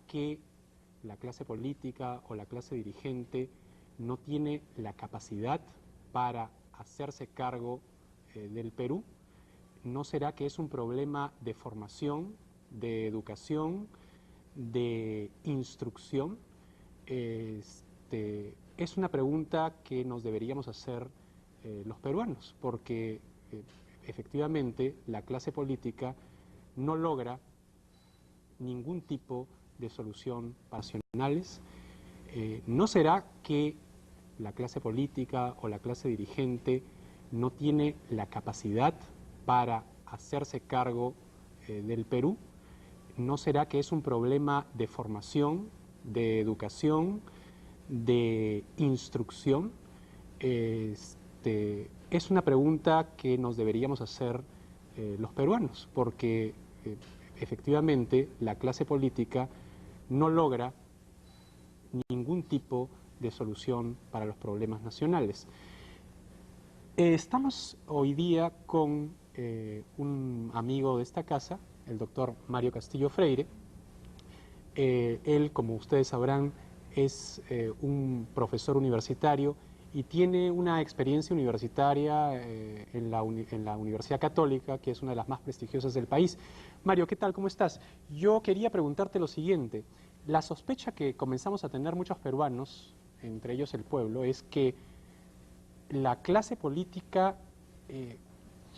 que la clase política o la clase dirigente no tiene la capacidad para hacerse cargo del Perú? ¿No será que es un problema de formación, de educación, de instrucción? Es una pregunta que nos deberíamos hacer los peruanos, porque efectivamente la clase política no logra ningún tipo de solución nacionales. ¿No será que la clase política o la clase dirigente no tiene la capacidad para hacerse cargo del Perú? ¿No será que es un problema de formación, de educación, de instrucción? Es una pregunta que nos deberíamos hacer los peruanos, porque efectivamente la clase política no logra ningún tipo de solución para los problemas nacionales. Estamos hoy día con un amigo de esta casa, el doctor Mario Castillo Freire. Él, como ustedes sabrán, es un profesor universitario y tiene una experiencia universitaria en la Universidad Católica, que es una de las más prestigiosas del país. Mario, ¿qué tal? ¿Cómo estás? Yo quería preguntarte lo siguiente. La sospecha que comenzamos a tener muchos peruanos, entre ellos el pueblo, es que la clase política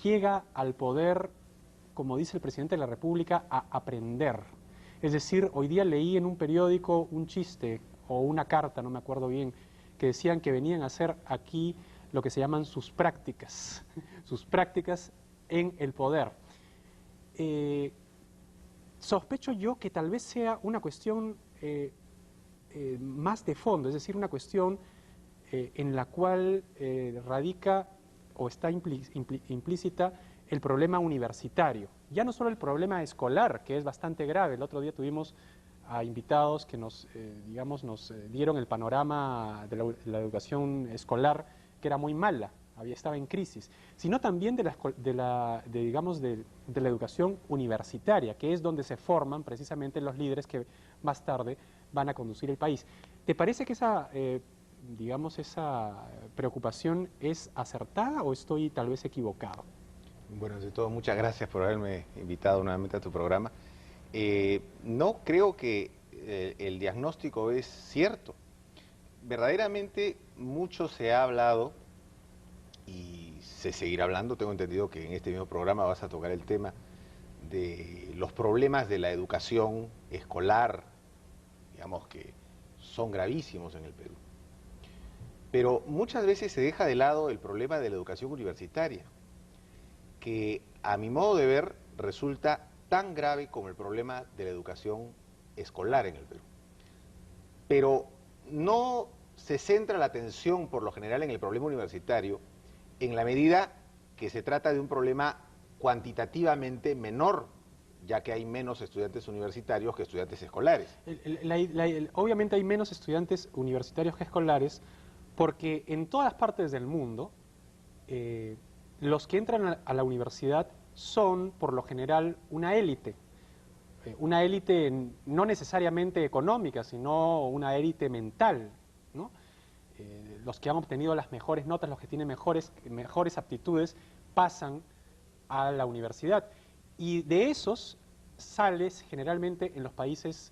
llega al poder, como dice el presidente de la República, a aprender. Es decir, hoy día leí en un periódico un chiste o una carta, no me acuerdo bien, que decían que venían a hacer aquí lo que se llaman sus prácticas en el poder. Sospecho yo que tal vez sea una cuestión más de fondo, es decir, una cuestión en la cual radica o está implícita el problema universitario. Ya no solo el problema escolar, que es bastante grave. El otro día tuvimos a invitados que nos dieron el panorama de la educación escolar, que era muy mala, estaba en crisis, sino también de la educación universitaria, que es donde se forman precisamente los líderes que más tarde van a conducir el país. ¿Te parece que esa preocupación es acertada o estoy tal vez equivocado? Bueno, ante todo, muchas gracias por haberme invitado nuevamente a tu programa. No creo que el diagnóstico es cierto. Verdaderamente mucho se ha hablado y se seguirá hablando. Tengo entendido que en este mismo programa vas a tocar el tema de los problemas de la educación escolar, digamos que son gravísimos en el Perú. Pero muchas veces se deja de lado el problema de la educación universitaria, que a mi modo de ver resulta tan grave como el problema de la educación escolar en el Perú. Pero no se centra la atención por lo general en el problema universitario en la medida que se trata de un problema cuantitativamente menor, ya que hay menos estudiantes universitarios que estudiantes escolares. Obviamente hay menos estudiantes universitarios que escolares, porque en todas partes del mundo los que entran a la universidad son, por lo general, una élite no necesariamente económica, sino una élite mental, ¿no? Los que han obtenido las mejores notas, los que tienen mejores aptitudes, pasan a la universidad. Y de esos sales, generalmente en los países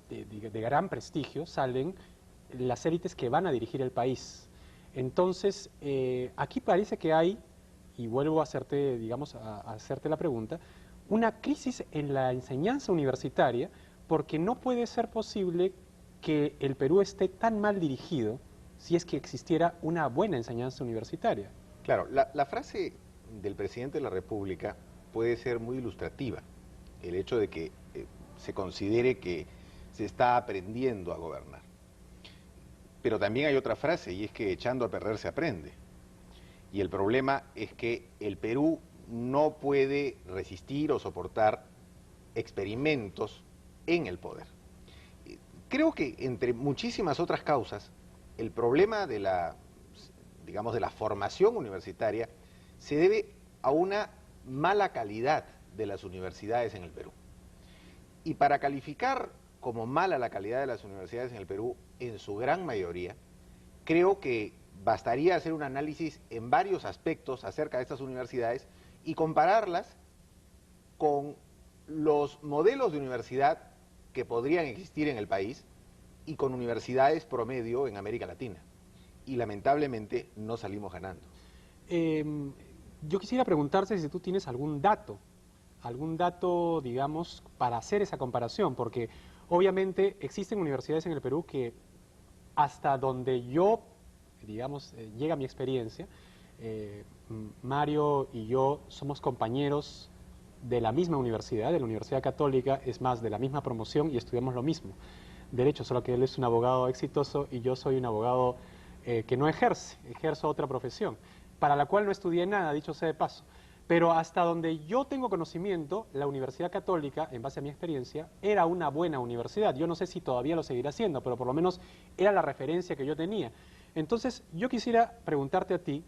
de gran prestigio, salen las élites que van a dirigir el país. Entonces, aquí parece que hay, y vuelvo a hacerte, a hacerte la pregunta, una crisis en la enseñanza universitaria, porque no puede ser posible que el Perú esté tan mal dirigido si es que existiera una buena enseñanza universitaria. Claro, la frase del presidente de la República puede ser muy ilustrativa. El hecho de que se considere que se está aprendiendo a gobernar. Pero también hay otra frase, y es que echando a perder se aprende. Y el problema es que el Perú no puede resistir o soportar experimentos en el poder. Creo que entre muchísimas otras causas, el problema de la formación universitaria se debe a una mala calidad de las universidades en el Perú. Y para calificar como mala la calidad de las universidades en el Perú en su gran mayoría, creo que bastaría hacer un análisis en varios aspectos acerca de estas universidades y compararlas con los modelos de universidad que podrían existir en el país y con universidades promedio en América Latina. Y lamentablemente no salimos ganando. Yo quisiera preguntarte si tú tienes algún dato, digamos, para hacer esa comparación, porque obviamente existen universidades en el Perú que hasta donde yo, digamos, llega mi experiencia, Mario y yo somos compañeros de la misma universidad, de la Universidad Católica, es más, de la misma promoción y estudiamos lo mismo. Derecho, solo que él es un abogado exitoso y yo soy un abogado que no ejerzo otra profesión, para la cual no estudié nada, dicho sea de paso. Pero hasta donde yo tengo conocimiento, la Universidad Católica, en base a mi experiencia, era una buena universidad. Yo no sé si todavía lo seguirá siendo, pero por lo menos era la referencia que yo tenía. Entonces, yo quisiera preguntarte a ti,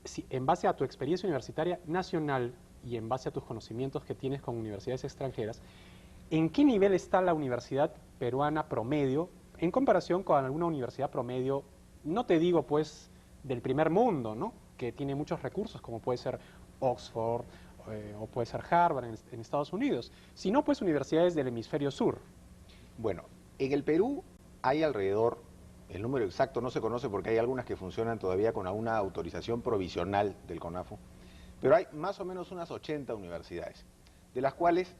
si en base a tu experiencia universitaria nacional y en base a tus conocimientos que tienes con universidades extranjeras, ¿en qué nivel está la universidad peruana promedio en comparación con alguna universidad promedio, no te digo pues del primer mundo, ¿no?, que tiene muchos recursos, como puede ser Oxford o puede ser Harvard en Estados Unidos, sino pues universidades del hemisferio sur? Bueno, en el Perú hay alrededor, el número exacto no se conoce porque hay algunas que funcionan todavía con una autorización provisional del CONAFO, pero hay más o menos unas 80 universidades, de las cuales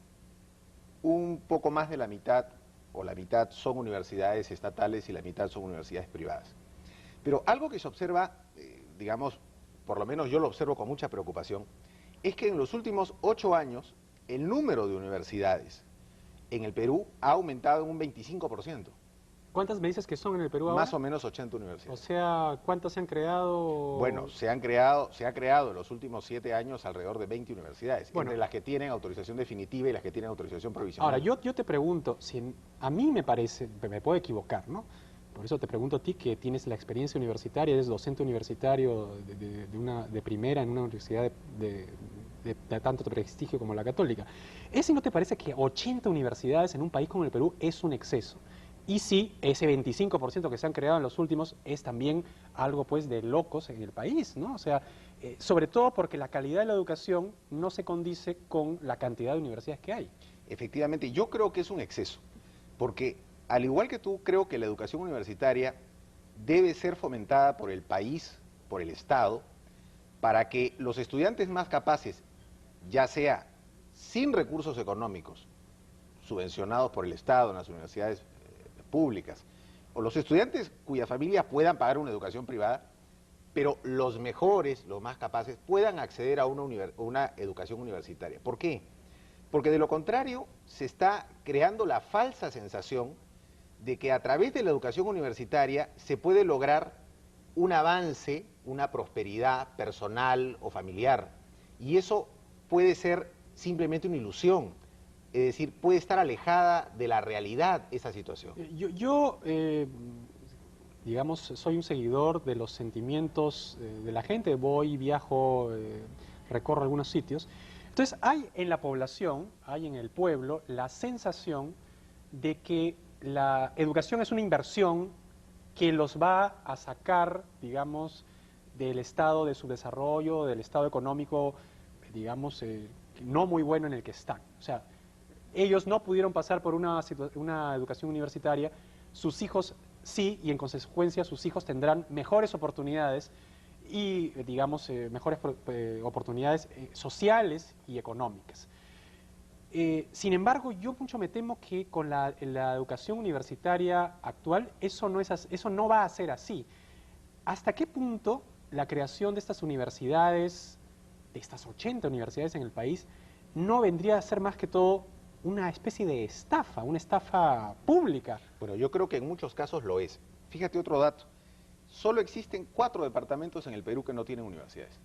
un poco más de la mitad o la mitad son universidades estatales y la mitad son universidades privadas. Pero algo que se observa, digamos, por lo menos yo lo observo con mucha preocupación, es que en los últimos 8 años el número de universidades en el Perú ha aumentado en un 25%. ¿Cuántas me dices que son en el Perú ahora? Más o menos 80 universidades. O sea, ¿cuántas se han creado? Bueno, se ha creado en los últimos 7 años alrededor de 20 universidades, bueno, entre las que tienen autorización definitiva y las que tienen autorización provisional. Ahora, yo te pregunto, a mí me parece, me puedo equivocar, ¿no? Por eso te pregunto a ti, que tienes la experiencia universitaria, eres docente universitario de primera en una universidad de tanto prestigio como la Católica. ¿Ese no te parece que 80 universidades en un país como el Perú es un exceso? Y sí, ese 25% que se han creado en los últimos es también algo pues de locos en el país, ¿no? O sea, sobre todo porque la calidad de la educación no se condice con la cantidad de universidades que hay. Efectivamente, yo creo que es un exceso, porque al igual que tú, creo que la educación universitaria debe ser fomentada por el país, por el Estado, para que los estudiantes más capaces, ya sea sin recursos económicos, subvencionados por el Estado en las universidades públicas, o los estudiantes cuyas familias puedan pagar una educación privada, pero los mejores, los más capaces, puedan acceder a una educación universitaria. ¿Por qué? Porque de lo contrario se está creando la falsa sensación de que a través de la educación universitaria se puede lograr un avance, una prosperidad personal o familiar, y eso puede ser simplemente una ilusión. Es decir, puede estar alejada de la realidad esa situación. Digamos, soy un seguidor de los sentimientos de la gente, voy, viajo, recorro algunos sitios. Entonces, hay en la población, hay en el pueblo, la sensación de que la educación es una inversión que los va a sacar, digamos, del estado de subdesarrollo, del estado económico, digamos, no muy bueno en el que están. O sea, ellos no pudieron pasar por una educación universitaria, sus hijos sí, y en consecuencia sus hijos tendrán mejores oportunidades y, digamos, mejores oportunidades sociales y económicas. Sin embargo, yo mucho me temo que con la educación universitaria actual eso no va a ser así. ¿Hasta qué punto la creación de estas universidades, de estas 80 universidades en el país, no vendría a ser más que todo una especie de estafa, una estafa pública? Bueno, yo creo que en muchos casos lo es. Fíjate otro dato. Solo existen 4 departamentos en el Perú que no tienen universidades.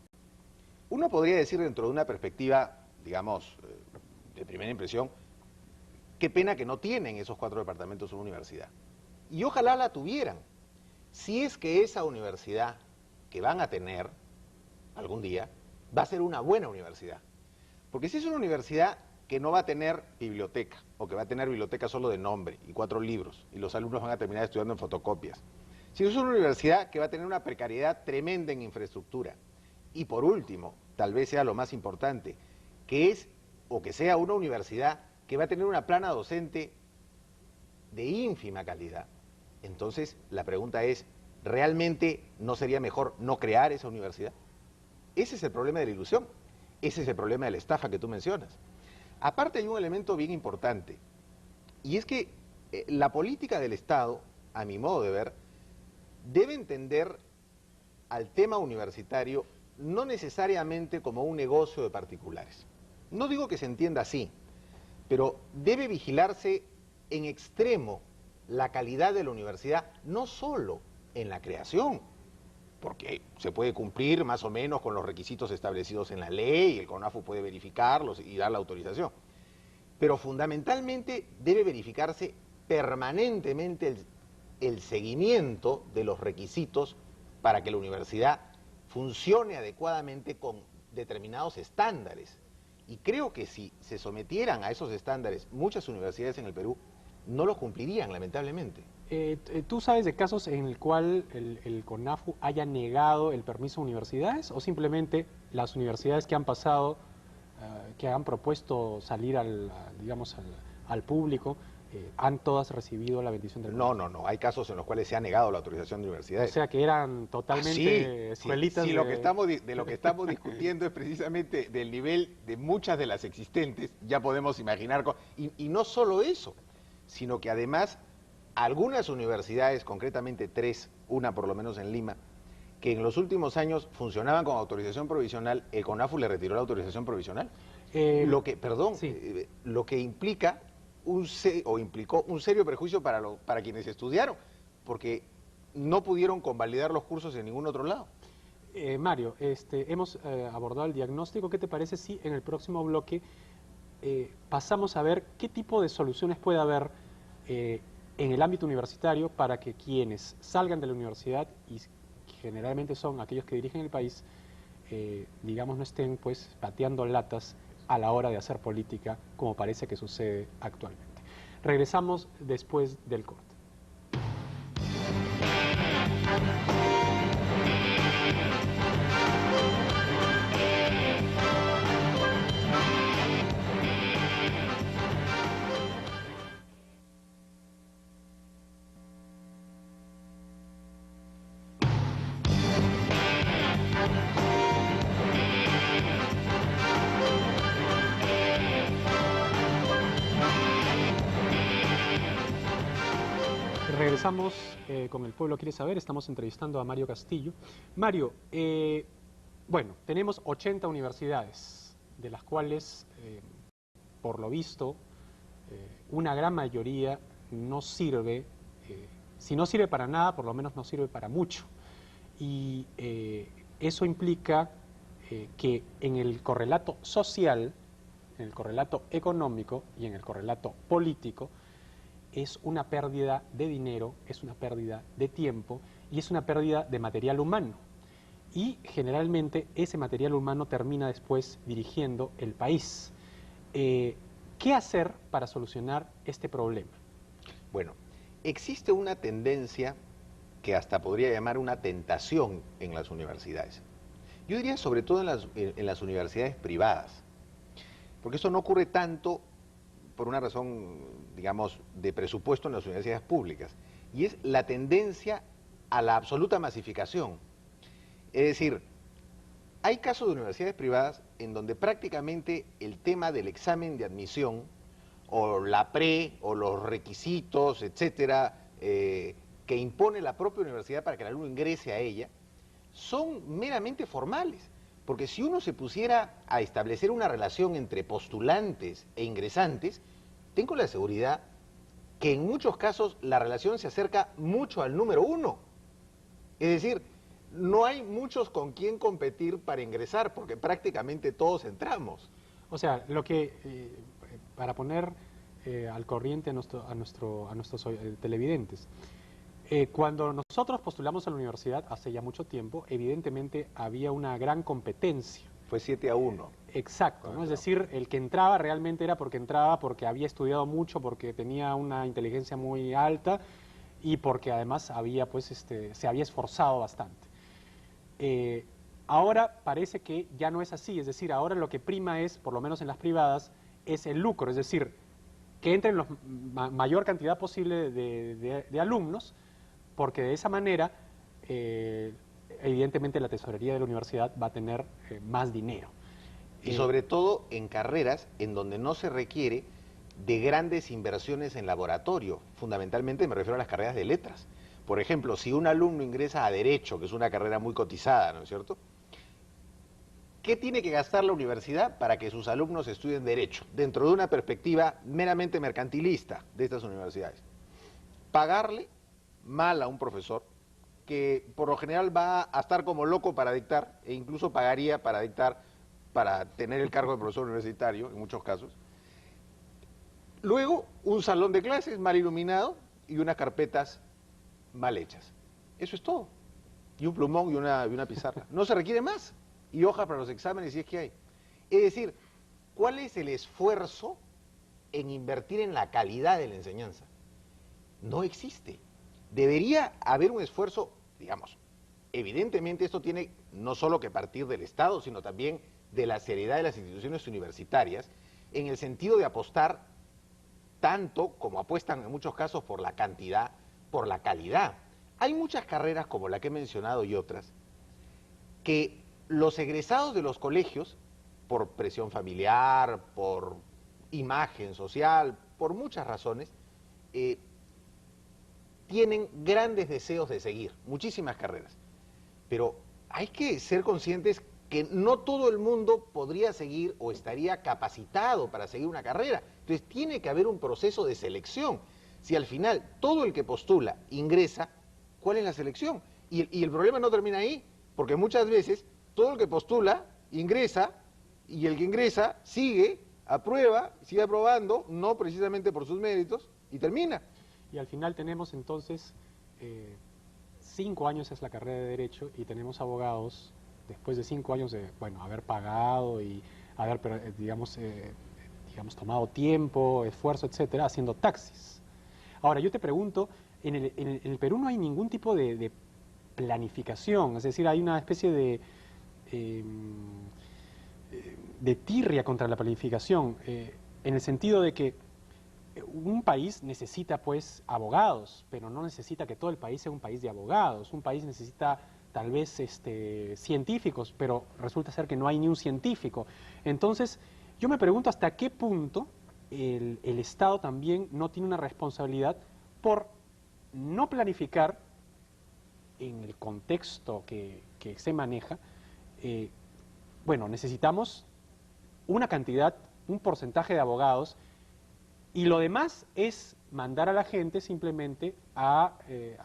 Uno podría decir dentro de una perspectiva, digamos, de primera impresión, qué pena que no tienen esos 4 departamentos una universidad. Y ojalá la tuvieran. Si es que esa universidad que van a tener algún día va a ser una buena universidad. Porque si es una universidad que no va a tener biblioteca, o que va a tener biblioteca solo de nombre y 4 libros, y los alumnos van a terminar estudiando en fotocopias, sino es una universidad que va a tener una precariedad tremenda en infraestructura. Y por último, tal vez sea lo más importante, que es, o que sea una universidad que va a tener una plana docente de ínfima calidad. Entonces, la pregunta es, ¿realmente no sería mejor no crear esa universidad? Ese es el problema de la ilusión, ese es el problema de la estafa que tú mencionas. Aparte hay un elemento bien importante, y es que la política del Estado, a mi modo de ver, debe entender al tema universitario no necesariamente como un negocio de particulares. No digo que se entienda así, pero debe vigilarse en extremo la calidad de la universidad, no solo en la creación, porque se puede cumplir más o menos con los requisitos establecidos en la ley, el CONAFU puede verificarlos y dar la autorización, pero fundamentalmente debe verificarse permanentemente el seguimiento de los requisitos para que la universidad funcione adecuadamente con determinados estándares. Y creo que si se sometieran a esos estándares, muchas universidades en el Perú no los cumplirían, lamentablemente. ¿Tú sabes de casos en el cual el CONAFU haya negado el permiso a universidades o simplemente las universidades que han pasado, que han propuesto salir digamos, al público, han todas recibido la bendición del CONAFU? No, hay casos en los cuales se ha negado la autorización de O universidades. sea que eran totalmente escuelitas sí, lo que estamos discutiendo es precisamente del nivel de muchas de las existentes, ya podemos imaginar, y no solo eso, sino que además algunas universidades, concretamente 3, una por lo menos en Lima, que en los últimos años funcionaban con autorización provisional, el CONAFU le retiró la autorización provisional. Lo que implica implicó un serio perjuicio para quienes estudiaron, porque no pudieron convalidar los cursos en ningún otro lado. Mario, hemos abordado el diagnóstico. ¿Qué te parece si en el próximo bloque pasamos a ver qué tipo de soluciones puede haber en el ámbito universitario para que quienes salgan de la universidad, y generalmente son aquellos que dirigen el país, digamos, no estén pues pateando latas a la hora de hacer política, como parece que sucede actualmente? Regresamos después del corte. Regresamos con El Pueblo Quiere Saber. Estamos entrevistando a Mario Castillo. Mario, bueno, tenemos 80 universidades, de las cuales, por lo visto, una gran mayoría no sirve, si no sirve para nada, por lo menos no sirve para mucho. Y eso implica que en el correlato social, en el correlato económico y en el correlato político, es una pérdida de dinero, es una pérdida de tiempo y es una pérdida de material humano. Y generalmente ese material humano termina después dirigiendo el país. ¿Qué hacer para solucionar este problema? Bueno, existe una tendencia que hasta podría llamar una tentación en las universidades. Yo diría sobre todo en las universidades privadas, porque esto no ocurre tanto por una razón, digamos, de presupuesto en las universidades públicas, y es la tendencia a la absoluta masificación. Es decir, hay casos de universidades privadas en donde prácticamente el tema del examen de admisión, o la o los requisitos, etcétera, que impone la propia universidad para que el alumno ingrese a ella, son meramente formales. Porque si uno se pusiera a establecer una relación entre postulantes e ingresantes, tengo la seguridad que en muchos casos la relación se acerca mucho al número 1. Es decir, no hay muchos con quien competir para ingresar, porque prácticamente todos entramos. O sea, para poner al corriente a nuestros televidentes, cuando nosotros postulamos a la universidad hace ya mucho tiempo, evidentemente había una gran competencia. Fue 7-1. Exacto, ¿no? Es decir, el que entraba realmente era porque entraba porque había estudiado mucho, porque tenía una inteligencia muy alta y porque además había, pues, se había esforzado bastante. Eh, Ahora parece que ya no es así, es decir, ahora lo que prima es, por lo menos en las privadas, es el lucro, es decir, que entren la mayor cantidad posible de alumnos, porque de esa manera, evidentemente, la tesorería de la universidad va a tener más dinero. Y sobre todo en carreras en donde no se requiere de grandes inversiones en laboratorio. Fundamentalmente me refiero a las carreras de letras. Por ejemplo, si un alumno ingresa a Derecho, que es una carrera muy cotizada, ¿no es cierto? ¿Qué tiene que gastar la universidad para que sus alumnos estudien Derecho? Dentro de una perspectiva meramente mercantilista de estas universidades. Pagarle mal a un profesor que por lo general va a estar como loco para dictar e incluso pagaría para dictar, para tener el cargo de profesor universitario en muchos casos. Luego, un salón de clases mal iluminado y unas carpetas mal hechas. Eso es todo. Y un plumón y una pizarra. No se requiere más. Y hojas para los exámenes si es que hay. Es decir, ¿cuál es el esfuerzo en invertir en la calidad de la enseñanza? No existe. Debería haber un esfuerzo, digamos, evidentemente esto tiene no solo que partir del Estado, sino también de la seriedad de las instituciones universitarias, en el sentido de apostar tanto como apuestan en muchos casos por la cantidad, por la calidad. Hay muchas carreras como la que he mencionado y otras, que los egresados de los colegios, por presión familiar, por imagen social, por muchas razones, tienen grandes deseos de seguir, muchísimas carreras. Pero hay que ser conscientes que no todo el mundo podría seguir o estaría capacitado para seguir una carrera. Entonces tiene que haber un proceso de selección. Si al final todo el que postula ingresa, ¿cuál es la selección? Y el problema no termina ahí, porque muchas veces todo el que postula ingresa y el que ingresa sigue, aprueba, sigue aprobando, no precisamente por sus méritos, y termina. Y al final tenemos entonces 5 años es la carrera de Derecho y tenemos abogados después de 5 años de, bueno, haber pagado y haber, digamos, tomado tiempo, esfuerzo, etcétera, haciendo taxis. Ahora, yo te pregunto, en el Perú no hay ningún tipo de planificación, es decir, hay una especie eh, de tirria contra la planificación, en el sentido de que un país necesita pues abogados, pero no necesita que todo el país sea un país de abogados. Un país necesita tal vez científicos, pero resulta ser que no hay ni un científico. Entonces, yo me pregunto hasta qué punto el Estado también no tiene una responsabilidad por no planificar en el contexto que se maneja. Bueno, necesitamos una cantidad, un porcentaje de abogados. Y lo demás es mandar a la gente simplemente a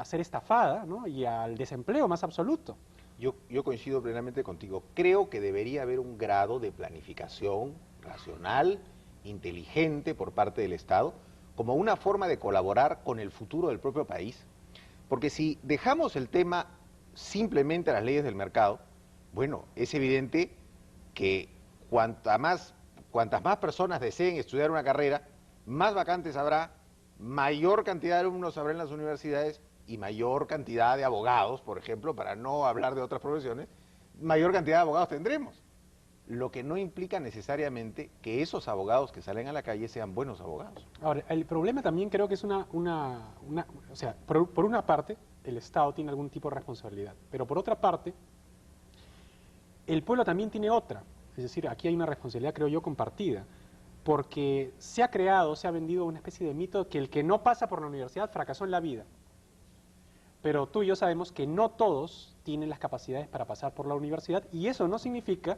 ser estafada, ¿no? Y al desempleo más absoluto. Yo coincido plenamente contigo. Creo que debería haber un grado de planificación racional, inteligente por parte del Estado, como una forma de colaborar con el futuro del propio país. Porque si dejamos el tema simplemente a las leyes del mercado, bueno, es evidente que cuantas más personas deseen estudiar una carrera, más vacantes habrá, mayor cantidad de alumnos habrá en las universidades y mayor cantidad de abogados, por ejemplo, para no hablar de otras profesiones, mayor cantidad de abogados tendremos. Lo que no implica necesariamente que esos abogados que salen a la calle sean buenos abogados. Ahora, el problema también creo que es o sea, por una parte, el Estado tiene algún tipo de responsabilidad, pero por otra parte, el pueblo también tiene otra. Es decir, aquí hay una responsabilidad, creo yo, compartida. Porque se ha vendido una especie de mito que el que no pasa por la universidad fracasó en la vida. Pero tú y yo sabemos que no todos tienen las capacidades para pasar por la universidad y eso no significa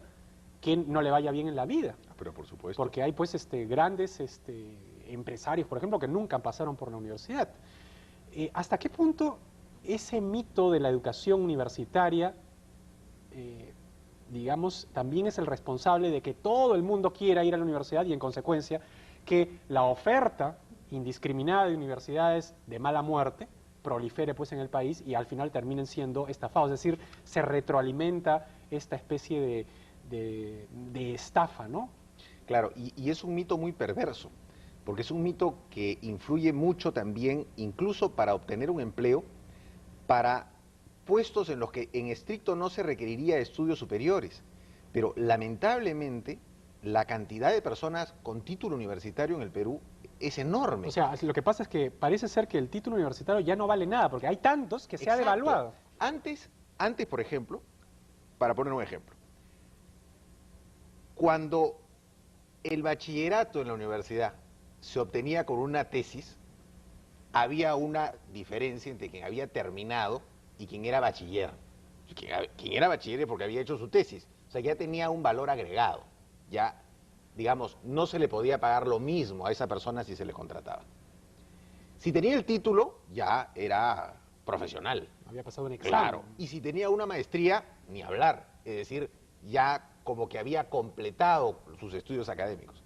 que no le vaya bien en la vida. Pero por supuesto. Porque hay pues grandes empresarios, por ejemplo, que nunca pasaron por la universidad. ¿Hasta qué punto ese mito de la educación universitaria digamos, también es el responsable de que todo el mundo quiera ir a la universidad y en consecuencia que la oferta indiscriminada de universidades de mala muerte prolifere pues en el país y al final terminen siendo estafados? Es decir, se retroalimenta esta especie de estafa, ¿no? Claro, y es un mito muy perverso, porque es un mito que influye mucho también, incluso para obtener un empleo, para puestos en los que en estricto no se requeriría estudios superiores. Pero lamentablemente la cantidad de personas con título universitario en el Perú es enorme. O sea, lo que pasa es que parece ser que el título universitario ya no vale nada, porque hay tantos que se ha Exacto. devaluado. Antes, por ejemplo, para poner un ejemplo, cuando el bachillerato en la universidad se obtenía con una tesis, había una diferencia entre quien había terminado y quien era bachiller. Quien era bachiller es porque había hecho su tesis, o sea, ya tenía un valor agregado. Ya, digamos, no se le podía pagar lo mismo a esa persona si se le contrataba. Si tenía el título, ya era profesional. Había pasado un examen. Claro. Y si tenía una maestría, ni hablar. Es decir, ya como que había completado sus estudios académicos.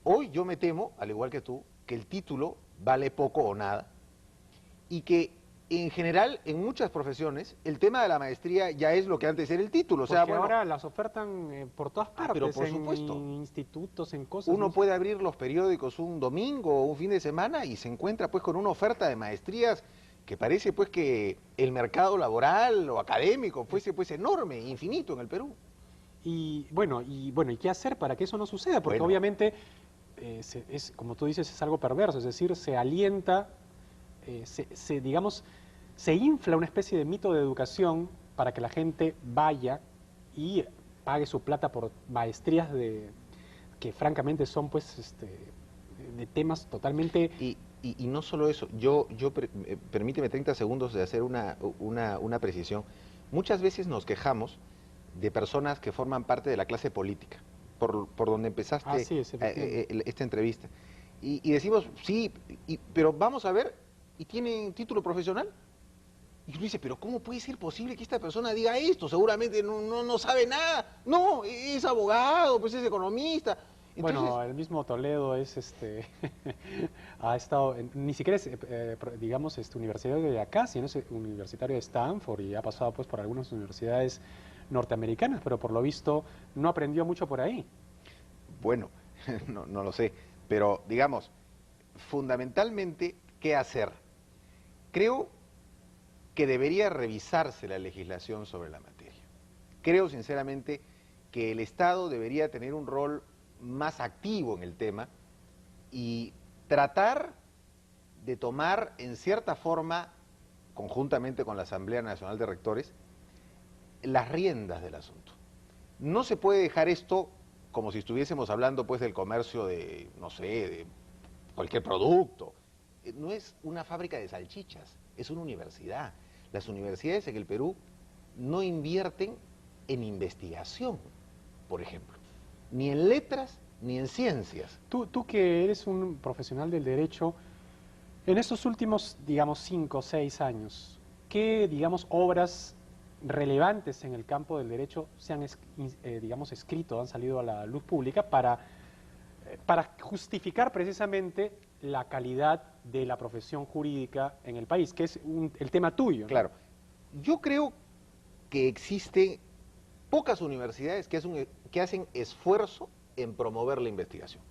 Hoy yo me temo, al igual que tú, que el título vale poco o nada y que en general en muchas profesiones el tema de la maestría ya es lo que antes era el título. O sea, Porque bueno, ahora las ofertan por todas partes, pero por en supuesto. institutos, en cosas. Uno ¿no? puede abrir los periódicos un domingo o un fin de semana y se encuentra pues con una oferta de maestrías que parece pues que el mercado laboral o académico fuese pues enorme, infinito en el Perú. ¿Y qué hacer para que eso no suceda? Porque Bueno, obviamente como tú dices, es algo perverso, es decir, se alienta, digamos, se infla una especie de mito de educación para que la gente vaya y pague su plata por maestrías que francamente son pues de temas totalmente. y no solo eso, permíteme 30 segundos de hacer una precisión. Muchas veces nos quejamos de personas que forman parte de la clase política, por donde empezaste Así es, efectivamente. esta entrevista. Y decimos, sí, pero vamos a ver, ¿y tienen título profesional? Y uno dice, pero ¿cómo puede ser posible que esta persona diga esto? Seguramente no sabe nada. No, es abogado, pues es economista. Entonces, Bueno, el mismo Toledo ha estado, ni siquiera es, digamos, universitario de acá, sino es universitario de Stanford y ha pasado pues por algunas universidades norteamericanas, pero por lo visto no aprendió mucho por ahí. bueno, no lo sé, pero digamos, fundamentalmente, ¿qué hacer? Creo que debería revisarse la legislación sobre la materia. Creo sinceramente que el Estado debería tener un rol más activo en el tema y tratar de tomar en cierta forma, conjuntamente con la Asamblea Nacional de Rectores, las riendas del asunto. No se puede dejar esto como si estuviésemos hablando pues del comercio de, no sé, de cualquier producto. No es una fábrica de salchichas, es una universidad. Las universidades en el Perú no invierten en investigación, por ejemplo, ni en letras ni en ciencias. Tú que eres un profesional del derecho, en estos últimos, digamos, 5 o 6 años, ¿qué, digamos, obras relevantes en el campo del derecho se han, digamos, escrito, han salido a la luz pública para justificar precisamente la calidad de la profesión jurídica en el país, que es el tema tuyo, ¿no? Claro, yo creo que existen pocas universidades que hacen esfuerzo en promover la investigación.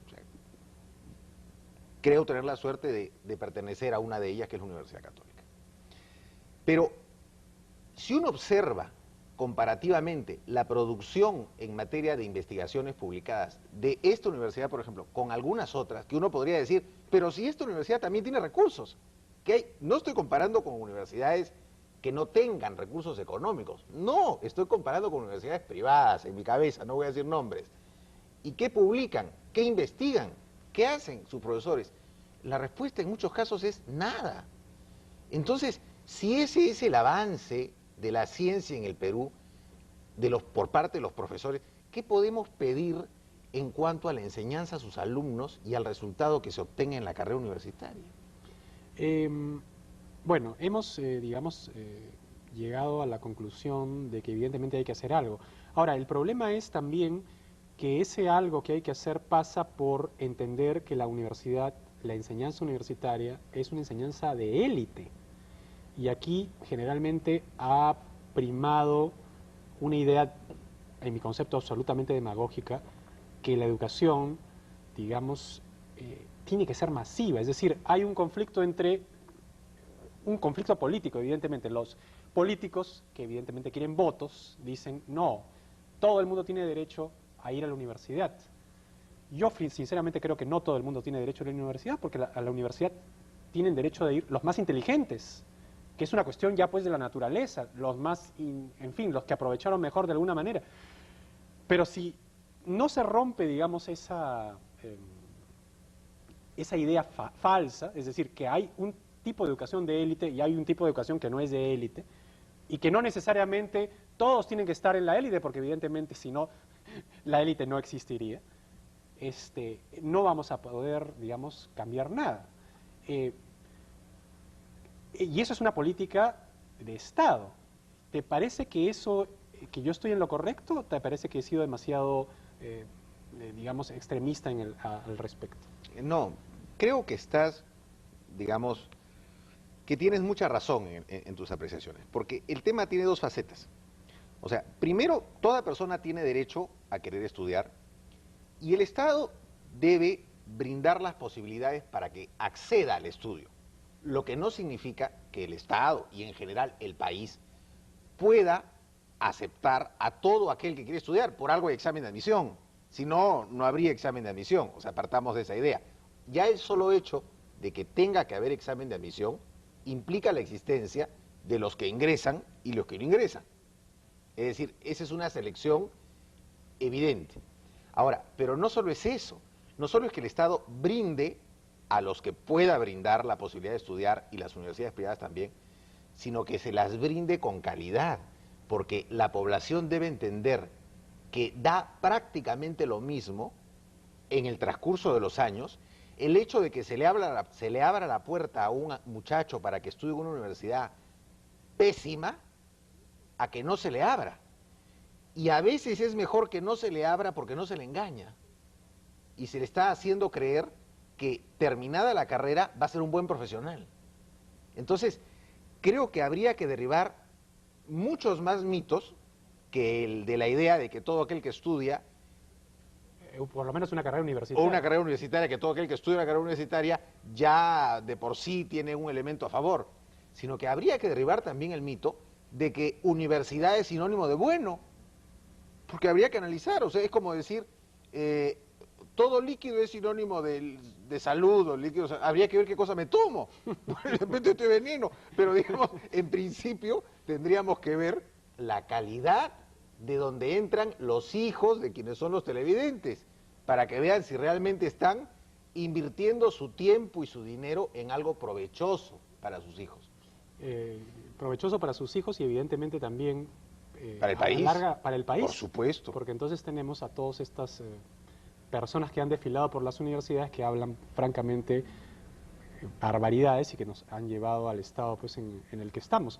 O sea, creo tener la suerte de pertenecer a una de ellas, que es la Universidad Católica. Pero si uno observa comparativamente la producción en materia de investigaciones publicadas de esta universidad, por ejemplo, con algunas otras, que uno podría decir, pero si esta universidad también tiene recursos, no estoy comparando con universidades que no tengan recursos económicos, no, estoy comparando con universidades privadas, en mi cabeza, no voy a decir nombres. ¿Y qué publican? ¿Qué investigan? ¿Qué hacen sus profesores? La respuesta en muchos casos es nada. Entonces, si ese es el avance de la ciencia en el Perú, por parte de los profesores, ¿qué podemos pedir en cuanto a la enseñanza a sus alumnos y al resultado que se obtenga en la carrera universitaria? Bueno, hemos, digamos, llegado a la conclusión de que evidentemente hay que hacer algo. Ahora, el problema es también que ese algo que hay que hacer pasa por entender que la universidad, la enseñanza universitaria, es una enseñanza de élite. Y aquí generalmente ha primado una idea en mi concepto, absolutamente demagógica, que la educación, digamos, tiene que ser masiva. Es decir, hay un conflicto político, evidentemente. Los políticos, que evidentemente quieren votos, dicen, no, todo el mundo tiene derecho a ir a la universidad. Yo sinceramente creo que no todo el mundo tiene derecho a ir a la universidad, porque a la universidad tienen derecho de ir los más inteligentes, que es una cuestión ya pues de la naturaleza, los más, en fin, los que aprovecharon mejor de alguna manera. Pero si no se rompe, digamos, esa idea falsa, es decir, que hay un tipo de educación de élite y hay un tipo de educación que no es de élite, y que no necesariamente todos tienen que estar en la élite, porque evidentemente si no, la élite no existiría, no vamos a poder, digamos, cambiar nada. Y eso es una política de Estado. ¿Te parece que que yo estoy en lo correcto, o te parece que he sido demasiado, digamos, extremista al respecto? No, creo que estás, digamos, que tienes mucha razón en tus apreciaciones, porque el tema tiene dos facetas. O sea, primero, toda persona tiene derecho a querer estudiar y el Estado debe brindar las posibilidades para que acceda al estudio, lo que no significa que el Estado y en general el país pueda aceptar a todo aquel que quiere estudiar. Por algo hay examen de admisión, si no, no habría examen de admisión, o sea, partamos de esa idea. Ya el solo hecho de que tenga que haber examen de admisión implica la existencia de los que ingresan y los que no ingresan. Es decir, esa es una selección evidente. Ahora, pero no solo es eso, no solo es que el Estado brinde a los que pueda brindar la posibilidad de estudiar, y las universidades privadas también, sino que se las brinde con calidad, porque la población debe entender que da prácticamente lo mismo en el transcurso de los años el hecho de que se le abra la puerta a un muchacho para que estudie en una universidad pésima, a que no se le abra. Y a veces es mejor que no se le abra porque no se le engaña. Y se le está haciendo creer que terminada la carrera va a ser un buen profesional. Entonces, creo que habría que derribar muchos más mitos que el de la idea de que todo aquel que estudia, Por lo menos una carrera universitaria. o una carrera universitaria, que todo aquel que estudia una carrera universitaria ya de por sí tiene un elemento a favor, sino que habría que derribar también el mito de que universidad es sinónimo de bueno, porque habría que analizar, o sea, es como decir, todo líquido es sinónimo de salud, o líquido, o sea, habría que ver qué cosa me tomo, de repente estoy veneno, pero digamos, en principio tendríamos que ver la calidad de donde entran los hijos de quienes son los televidentes, para que vean si realmente están invirtiendo su tiempo y su dinero en algo provechoso para sus hijos. Provechoso para sus hijos y evidentemente también ¿Para el país? para el país. Por supuesto. Porque entonces tenemos a todas estas personas que han desfilado por las universidades que hablan francamente barbaridades y que nos han llevado al estado pues, en el que estamos.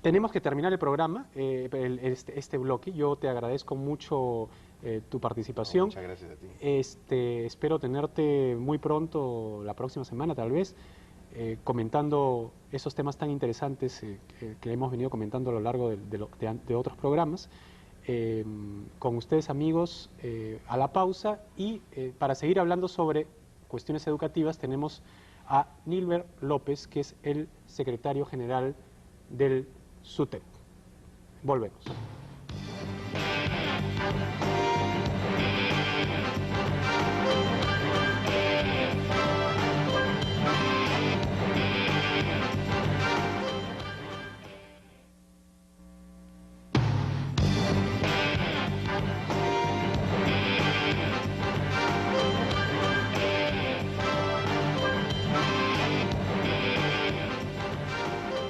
Tenemos que terminar el programa, este bloque. Yo te agradezco mucho tu participación. Muchas gracias a ti. Espero tenerte muy pronto, la próxima semana tal vez, comentando esos temas tan interesantes que hemos venido comentando a lo largo de otros programas. Con ustedes, amigos, a la pausa, y para seguir hablando sobre cuestiones educativas tenemos a Nilber López, que es el secretario general del SUTEP. Volvemos.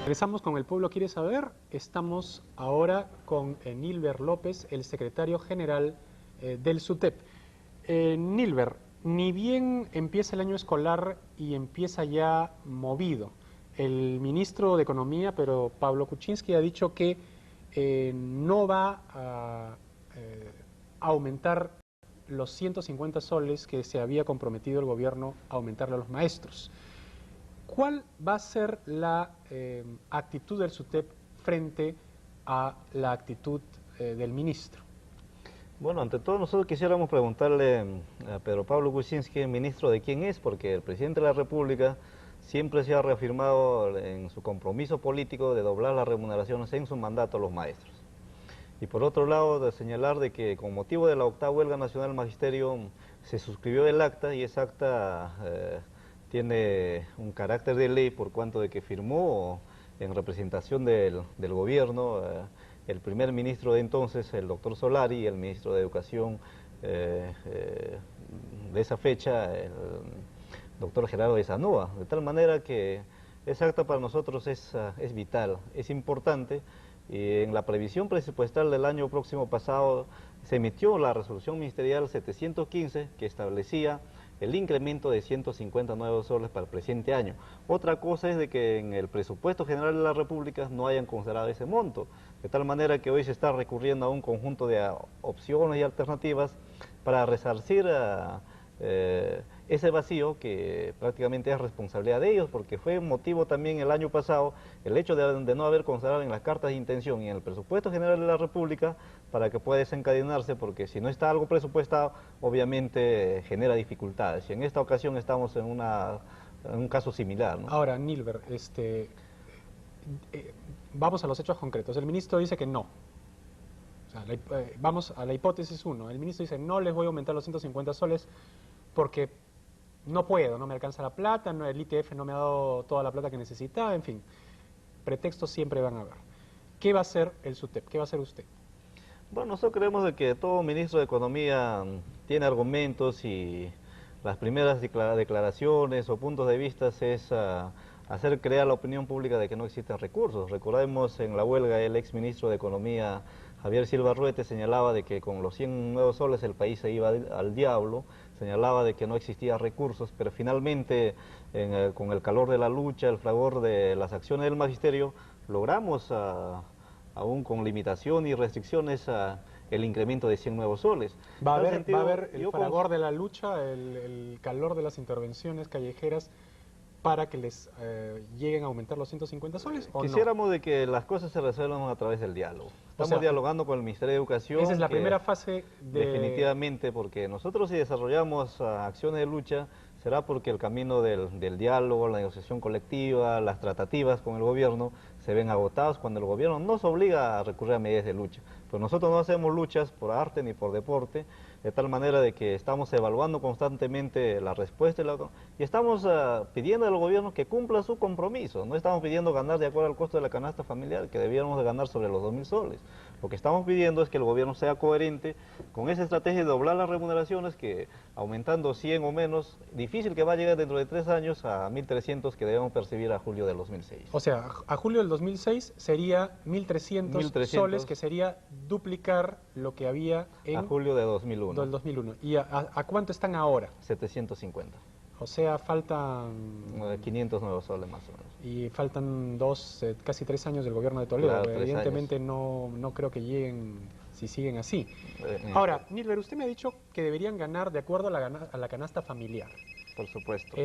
Regresamos con El Pueblo Quiere Saber. Estamos ahora con Nilber López, el secretario general del SUTEP. Nilber, ni bien empieza el año escolar y empieza ya movido, el ministro de Economía, pero Pablo Kuczynski, ha dicho que no va a aumentar los 150 soles que se había comprometido el gobierno a aumentarle a los maestros. ¿Cuál va a ser la actitud del SUTEP frente a la actitud del ministro? Bueno, ante todo nosotros quisiéramos preguntarle a Pedro Pablo Kuczynski, ministro, de quién es, porque el presidente de la República siempre se ha reafirmado en su compromiso político de doblar las remuneraciones en su mandato a los maestros. Y por otro lado, de señalar de que con motivo de la 8ª Huelga Nacional del Magisterio se suscribió el acta, y esa acta tiene un carácter de ley por cuanto de que firmó en representación del gobierno el primer ministro de entonces, el doctor Solari, y el ministro de Educación de esa fecha, el doctor Gerardo de Sanoa, de tal manera que esa acta para nosotros es vital, es importante. Y en la previsión presupuestal del año próximo pasado se emitió la resolución ministerial 715 que establecía el incremento de 150 nuevos soles para el presente año. Otra cosa es de que en el presupuesto general de la República no hayan considerado ese monto, de tal manera que hoy se está recurriendo a un conjunto de opciones y alternativas para resarcir ese vacío que prácticamente es responsabilidad de ellos, porque fue motivo también el año pasado el hecho de no haber considerado en las cartas de intención y en el presupuesto general de la República para que pueda desencadenarse, porque si no está algo presupuestado, obviamente genera dificultades. Y en esta ocasión estamos en un caso similar, ¿no? Ahora, Nilber, vamos a los hechos concretos. El ministro dice que no. O sea, vamos a la hipótesis 1. El ministro dice, no les voy a aumentar los 150 soles porque no puedo, no me alcanza la plata, el ITF no me ha dado toda la plata que necesitaba, en fin. Pretextos siempre van a haber. ¿Qué va a hacer el SUTEP? ¿Qué va a hacer usted? Bueno, nosotros creemos de que todo ministro de Economía tiene argumentos, y las primeras declaraciones o puntos de vista es hacer creer la opinión pública de que no existen recursos. Recordemos en la huelga el ex ministro de Economía, Javier Silva Ruete, señalaba de que con los 100 nuevos soles el país se iba al diablo, señalaba de que no existía recursos, pero finalmente con el calor de la lucha, el fragor de las acciones del magisterio, logramos aún con limitación y restricciones el incremento de 100 nuevos soles. ¿Va a haber el fragor de la lucha, el calor de las intervenciones callejeras para que les lleguen a aumentar los 150 soles? ¿O Quisiéramos de que las cosas se resuelvan a través del diálogo. Estamos dialogando con el Ministerio de Educación. Esa es la primera fase Definitivamente, porque nosotros si desarrollamos acciones de lucha, será porque el camino del diálogo, la negociación colectiva, las tratativas con el gobierno se ven agotados cuando el gobierno nos obliga a recurrir a medidas de lucha. Pero nosotros no hacemos luchas por arte ni por deporte, de tal manera de que estamos evaluando constantemente la respuesta y estamos pidiendo al gobierno que cumpla su compromiso. No estamos pidiendo ganar de acuerdo al costo de la canasta familiar, que debiéramos de ganar sobre los 2.000 soles. Lo que estamos pidiendo es que el gobierno sea coherente con esa estrategia de doblar las remuneraciones, que aumentando 100 o menos, difícil que va a llegar dentro de 3 años a 1.300 que debemos percibir a julio del 2006. O sea, a julio del 2006 sería 1.300 soles, que sería duplicar lo que había en... A julio de 2001. Del 2001. ¿Y a cuánto están ahora? 750. O sea, faltan... 500 nuevos soles más o menos. Y faltan casi 3 años del gobierno de Toledo. Claro, evidentemente no creo que lleguen si siguen así. Ahora, Nilber, usted me ha dicho que deberían ganar de acuerdo a la canasta familiar. Por supuesto.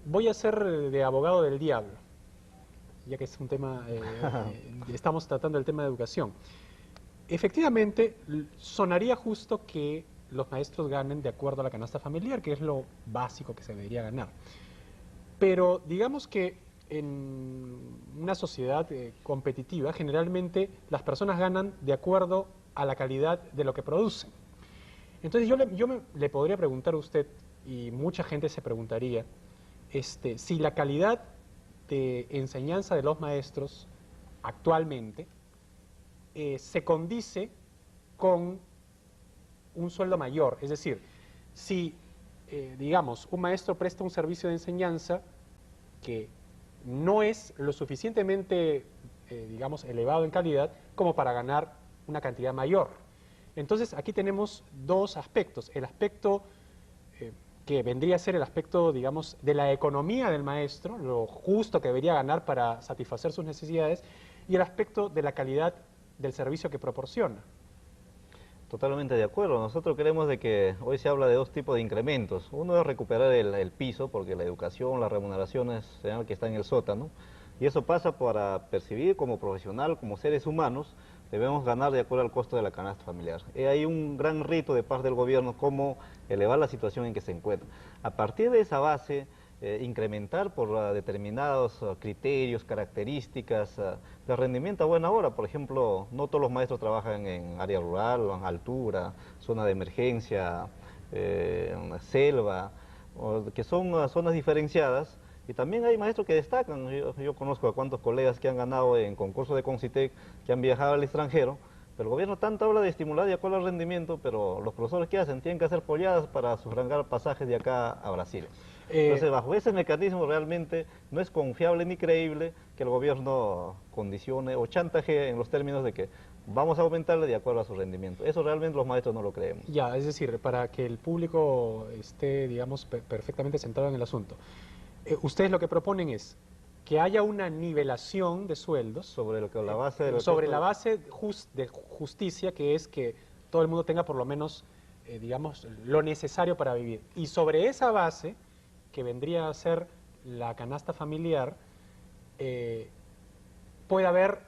Voy a ser de abogado del diablo, ya que es un tema, estamos tratando el tema de educación. Efectivamente, sonaría justo que los maestros ganen de acuerdo a la canasta familiar, que es lo básico que se debería ganar. Pero digamos que en una sociedad competitiva, generalmente las personas ganan de acuerdo a la calidad de lo que producen. Entonces yo le podría preguntar a usted, y mucha gente se preguntaría, si la calidad de enseñanza de los maestros actualmente se condice con un sueldo mayor. Es decir, si, digamos, un maestro presta un servicio de enseñanza que no es lo suficientemente, digamos, elevado en calidad como para ganar una cantidad mayor. Entonces, aquí tenemos dos aspectos. El aspecto que vendría a ser el aspecto, digamos, de la economía del maestro, lo justo que debería ganar para satisfacer sus necesidades, y el aspecto de la calidad del servicio que proporciona. Totalmente de acuerdo. Nosotros creemos de que hoy se habla de dos tipos de incrementos. Uno es recuperar el piso, porque la educación, las remuneraciones, que está en el sótano. Y eso pasa para percibir como profesional, como seres humanos, debemos ganar de acuerdo al costo de la canasta familiar. Hay un gran rito de parte del gobierno cómo elevar la situación en que se encuentra. A partir de esa base, incrementar por determinados criterios, características de rendimiento a buena hora. Por ejemplo, no todos los maestros trabajan en área rural, o en altura, zona de emergencia, selva, que son zonas diferenciadas. Y también hay maestros que destacan. Yo conozco a cuantos colegas que han ganado en concursos de Concitec, que han viajado al extranjero, pero el gobierno tanto habla de estimular y acuerdo al rendimiento, pero los profesores ¿qué hacen? Tienen que hacer polladas para sufragar pasajes de acá a Brasil. Entonces, bajo ese mecanismo realmente no es confiable ni creíble que el gobierno condicione o chantajee en los términos de que vamos a aumentarle de acuerdo a su rendimiento. Eso realmente los maestros no lo creemos. Ya, es decir, para que el público esté, digamos, perfectamente centrado en el asunto. Ustedes lo que proponen es que haya una nivelación de sueldos Sobre lo que la base de sobre la base de justicia, que es que todo el mundo tenga por lo menos, digamos, lo necesario para vivir. Y sobre esa base, que vendría a ser la canasta familiar, puede haber,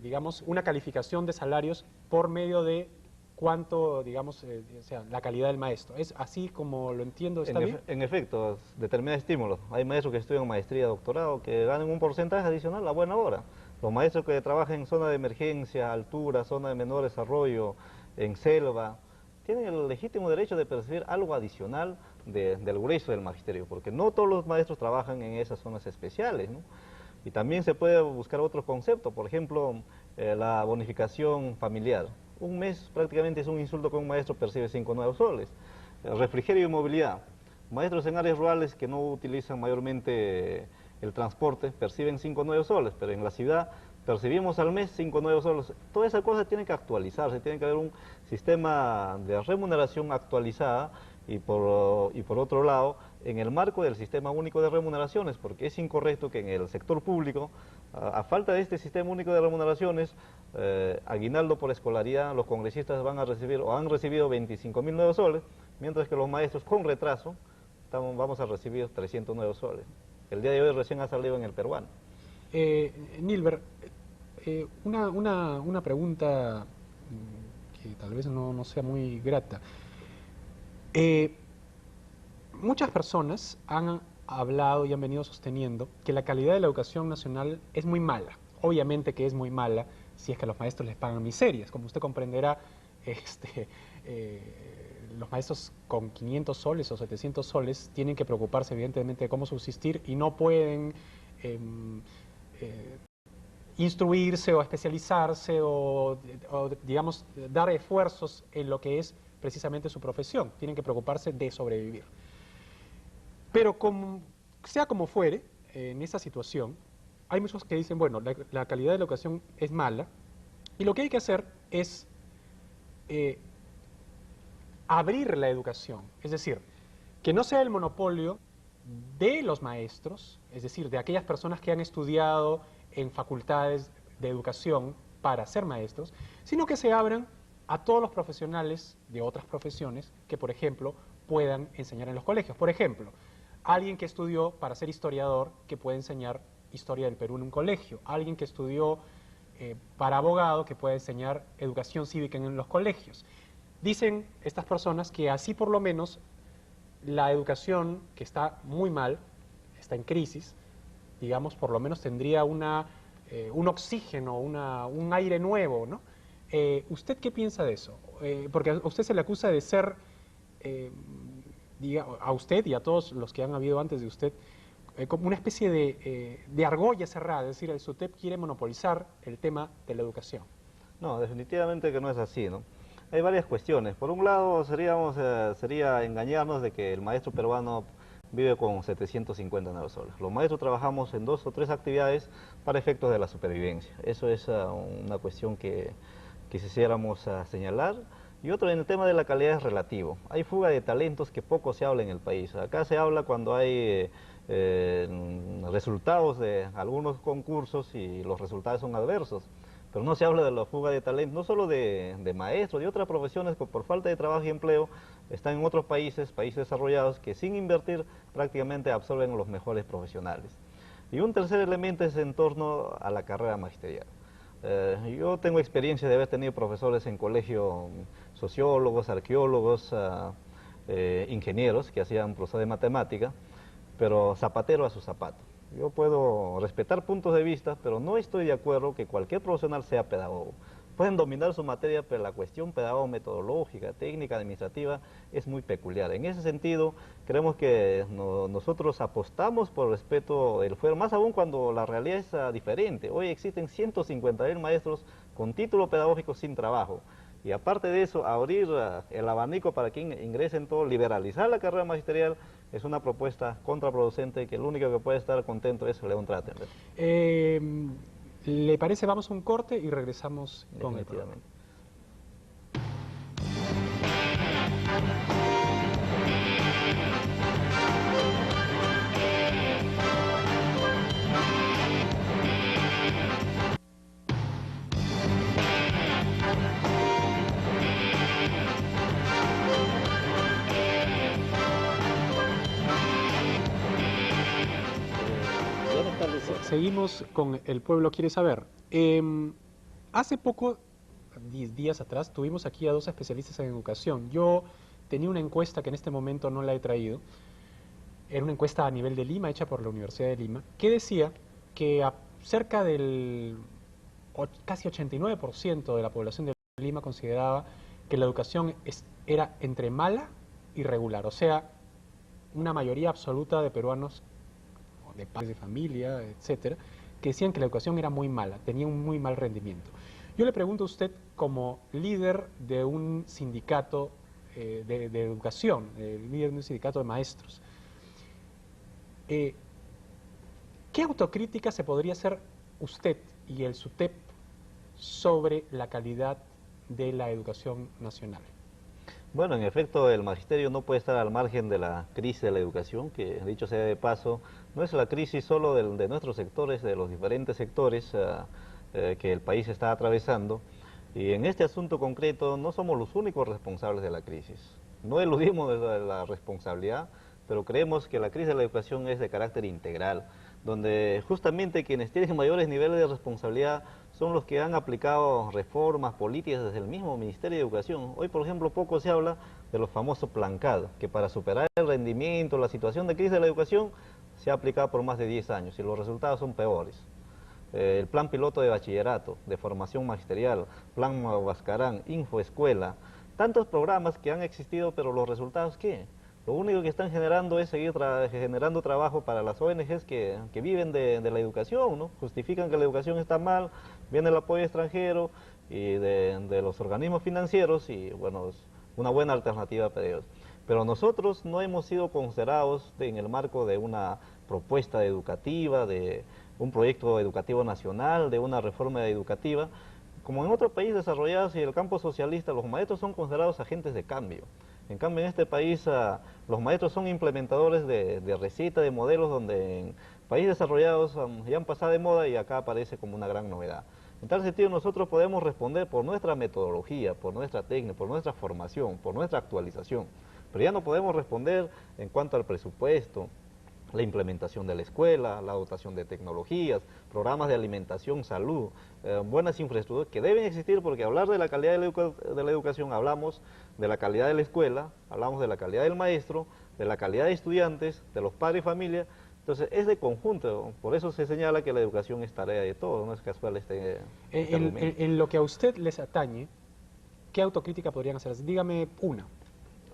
digamos, una calificación de salarios por medio de cuánto, digamos, o sea, la calidad del maestro. ¿Es así como lo entiendo? ¿Está bien? En efecto, determina estímulos. Hay maestros que estudian maestría, doctorado, que ganan un porcentaje adicional a buena hora. Los maestros que trabajan en zona de emergencia, altura, zona de menor desarrollo, en selva, tienen el legítimo derecho de percibir algo adicional del grueso del magisterio, porque no todos los maestros trabajan en esas zonas especiales, ¿no? Y también se puede buscar otro concepto, por ejemplo, la bonificación familiar. Un mes prácticamente es un insulto que un maestro percibe 5 nuevos soles. Refrigerio y movilidad. Maestros en áreas rurales que no utilizan mayormente el transporte perciben 5 nuevos soles, pero en la ciudad percibimos al mes 5 nuevos soles. Toda esa cosa tiene que actualizarse, tiene que haber un sistema de remuneración actualizada y por otro lado, en el marco del sistema único de remuneraciones, porque es incorrecto que en el sector público, a falta de este sistema único de remuneraciones, aguinaldo por escolaridad, los congresistas van a recibir o han recibido 25.000 nuevos soles, mientras que los maestros con retraso vamos a recibir 300 nuevos soles. El día de hoy recién ha salido en el peruano. Nilber, una pregunta que tal vez no sea muy grata. Muchas personas han hablado y han venido sosteniendo que la calidad de la educación nacional es muy mala. Obviamente que es muy mala si es que a los maestros les pagan miserias. Como usted comprenderá, los maestros con 500 soles o 700 soles tienen que preocuparse evidentemente de cómo subsistir y no pueden instruirse o especializarse o, digamos, dar esfuerzos en lo que es precisamente su profesión. Tienen que preocuparse de sobrevivir. Pero sea como fuere, en esa situación, hay muchos que dicen, bueno, la calidad de la educación es mala y lo que hay que hacer es abrir la educación, es decir, que no sea el monopolio de los maestros, es decir, de aquellas personas que han estudiado en facultades de educación para ser maestros, sino que se abran a todos los profesionales de otras profesiones que, por ejemplo, puedan enseñar en los colegios. Por ejemplo, alguien que estudió para ser historiador que puede enseñar historia del Perú en un colegio, alguien que estudió para abogado que puede enseñar educación cívica en los colegios. Dicen estas personas que así por lo menos la educación, que está muy mal, está en crisis, digamos, por lo menos tendría un oxígeno, un aire nuevo, ¿no? ¿Usted qué piensa de eso? Porque a usted se le acusa de ser, a usted y a todos los que han habido antes de usted, como una especie de argolla cerrada, es decir, el SUTEP quiere monopolizar el tema de la educación. No, definitivamente que no es así, ¿no? Hay varias cuestiones. Por un lado, sería engañarnos de que el maestro peruano vive con 750 nuevos soles. Los maestros trabajamos en 2 o 3 actividades para efectos de la supervivencia. Eso es una cuestión que quisiéramos señalar. Y otro, en el tema de la calidad es relativo. Hay fuga de talentos que poco se habla en el país. Acá se habla cuando hay resultados de algunos concursos y los resultados son adversos. Pero no se habla de la fuga de talento, no solo de maestros, de otras profesiones que por falta de trabajo y empleo están en otros países desarrollados, que sin invertir prácticamente absorben los mejores profesionales. Y un tercer elemento es en torno a la carrera magisterial. Yo tengo experiencia de haber tenido profesores en colegio, sociólogos, arqueólogos, ingenieros que hacían proceso de matemática, pero zapatero a su zapato. Yo puedo respetar puntos de vista, pero no estoy de acuerdo que cualquier profesional sea pedagogo. Pueden dominar su materia, pero la cuestión pedagogo-metodológica, técnica, administrativa, es muy peculiar. En ese sentido, creemos que nosotros apostamos por respeto del fuero, más aún cuando la realidad es diferente. Hoy existen 150.000 maestros con título pedagógico sin trabajo. Y aparte de eso, abrir el abanico para que ingresen todo, liberalizar la carrera magisterial, es una propuesta contraproducente que el único que puede estar contento es León Trattenberg. ¿Le parece? Vamos a un corte y regresamos con el programa. Definitivamente. Seguimos con El Pueblo Quiere Saber. Hace poco, 10 días atrás, tuvimos aquí a dos especialistas en educación. Yo tenía una encuesta que en este momento no la he traído. Era una encuesta a nivel de Lima, hecha por la Universidad de Lima, que decía que cerca del casi 89% de la población de Lima consideraba que la educación era entre mala y regular. O sea, una mayoría absoluta de peruanos, de padres de familia, etcétera, que decían que la educación era muy mala, tenía un muy mal rendimiento. Yo le pregunto a usted, como líder de un sindicato de educación, líder de un sindicato de maestros, ¿qué autocrítica se podría hacer usted y el SUTEP sobre la calidad de la educación nacional? Bueno, en efecto, el magisterio no puede estar al margen de la crisis de la educación, que dicho sea de paso, no es la crisis solo de nuestros sectores, de los diferentes sectores que el país está atravesando. Y en este asunto concreto no somos los únicos responsables de la crisis. No eludimos de la responsabilidad, pero creemos que la crisis de la educación es de carácter integral, donde justamente quienes tienen mayores niveles de responsabilidad son los que han aplicado reformas políticas desde el mismo Ministerio de Educación. Hoy, por ejemplo, poco se habla de los famosos Plan CAD, que para superar el rendimiento, la situación de crisis de la educación, se ha aplicado por más de 10 años y los resultados son peores. El plan piloto de bachillerato, de formación magisterial, plan Huascarán, Infoescuela, tantos programas que han existido, pero los resultados, ¿qué? Lo único que están generando es seguir generando trabajo para las ONGs que viven de la educación, ¿no? Justifican que la educación está mal, viene el apoyo extranjero y de los organismos financieros y bueno, es una buena alternativa para ellos. Pero nosotros no hemos sido considerados en el marco de una propuesta educativa, de un proyecto educativo nacional, de una reforma educativa. Como en otros países desarrollados y en el campo socialista, los maestros son considerados agentes de cambio. En cambio, en este país los maestros son implementadores de recetas, de modelos donde en países desarrollados ya han pasado de moda y acá aparece como una gran novedad. En tal sentido, nosotros podemos responder por nuestra metodología, por nuestra técnica, por nuestra formación, por nuestra actualización, pero ya no podemos responder en cuanto al presupuesto, la implementación de la escuela, la dotación de tecnologías, programas de alimentación, salud, buenas infraestructuras que deben existir, porque hablar de la calidad de la educación hablamos de la calidad de la escuela, hablamos de la calidad del maestro, de la calidad de estudiantes, de los padres y familia. Entonces es de conjunto, por eso se señala que la educación es tarea de todos, no es casual este argumento. En lo que a usted les atañe, ¿qué autocrítica podrían hacer? Dígame una.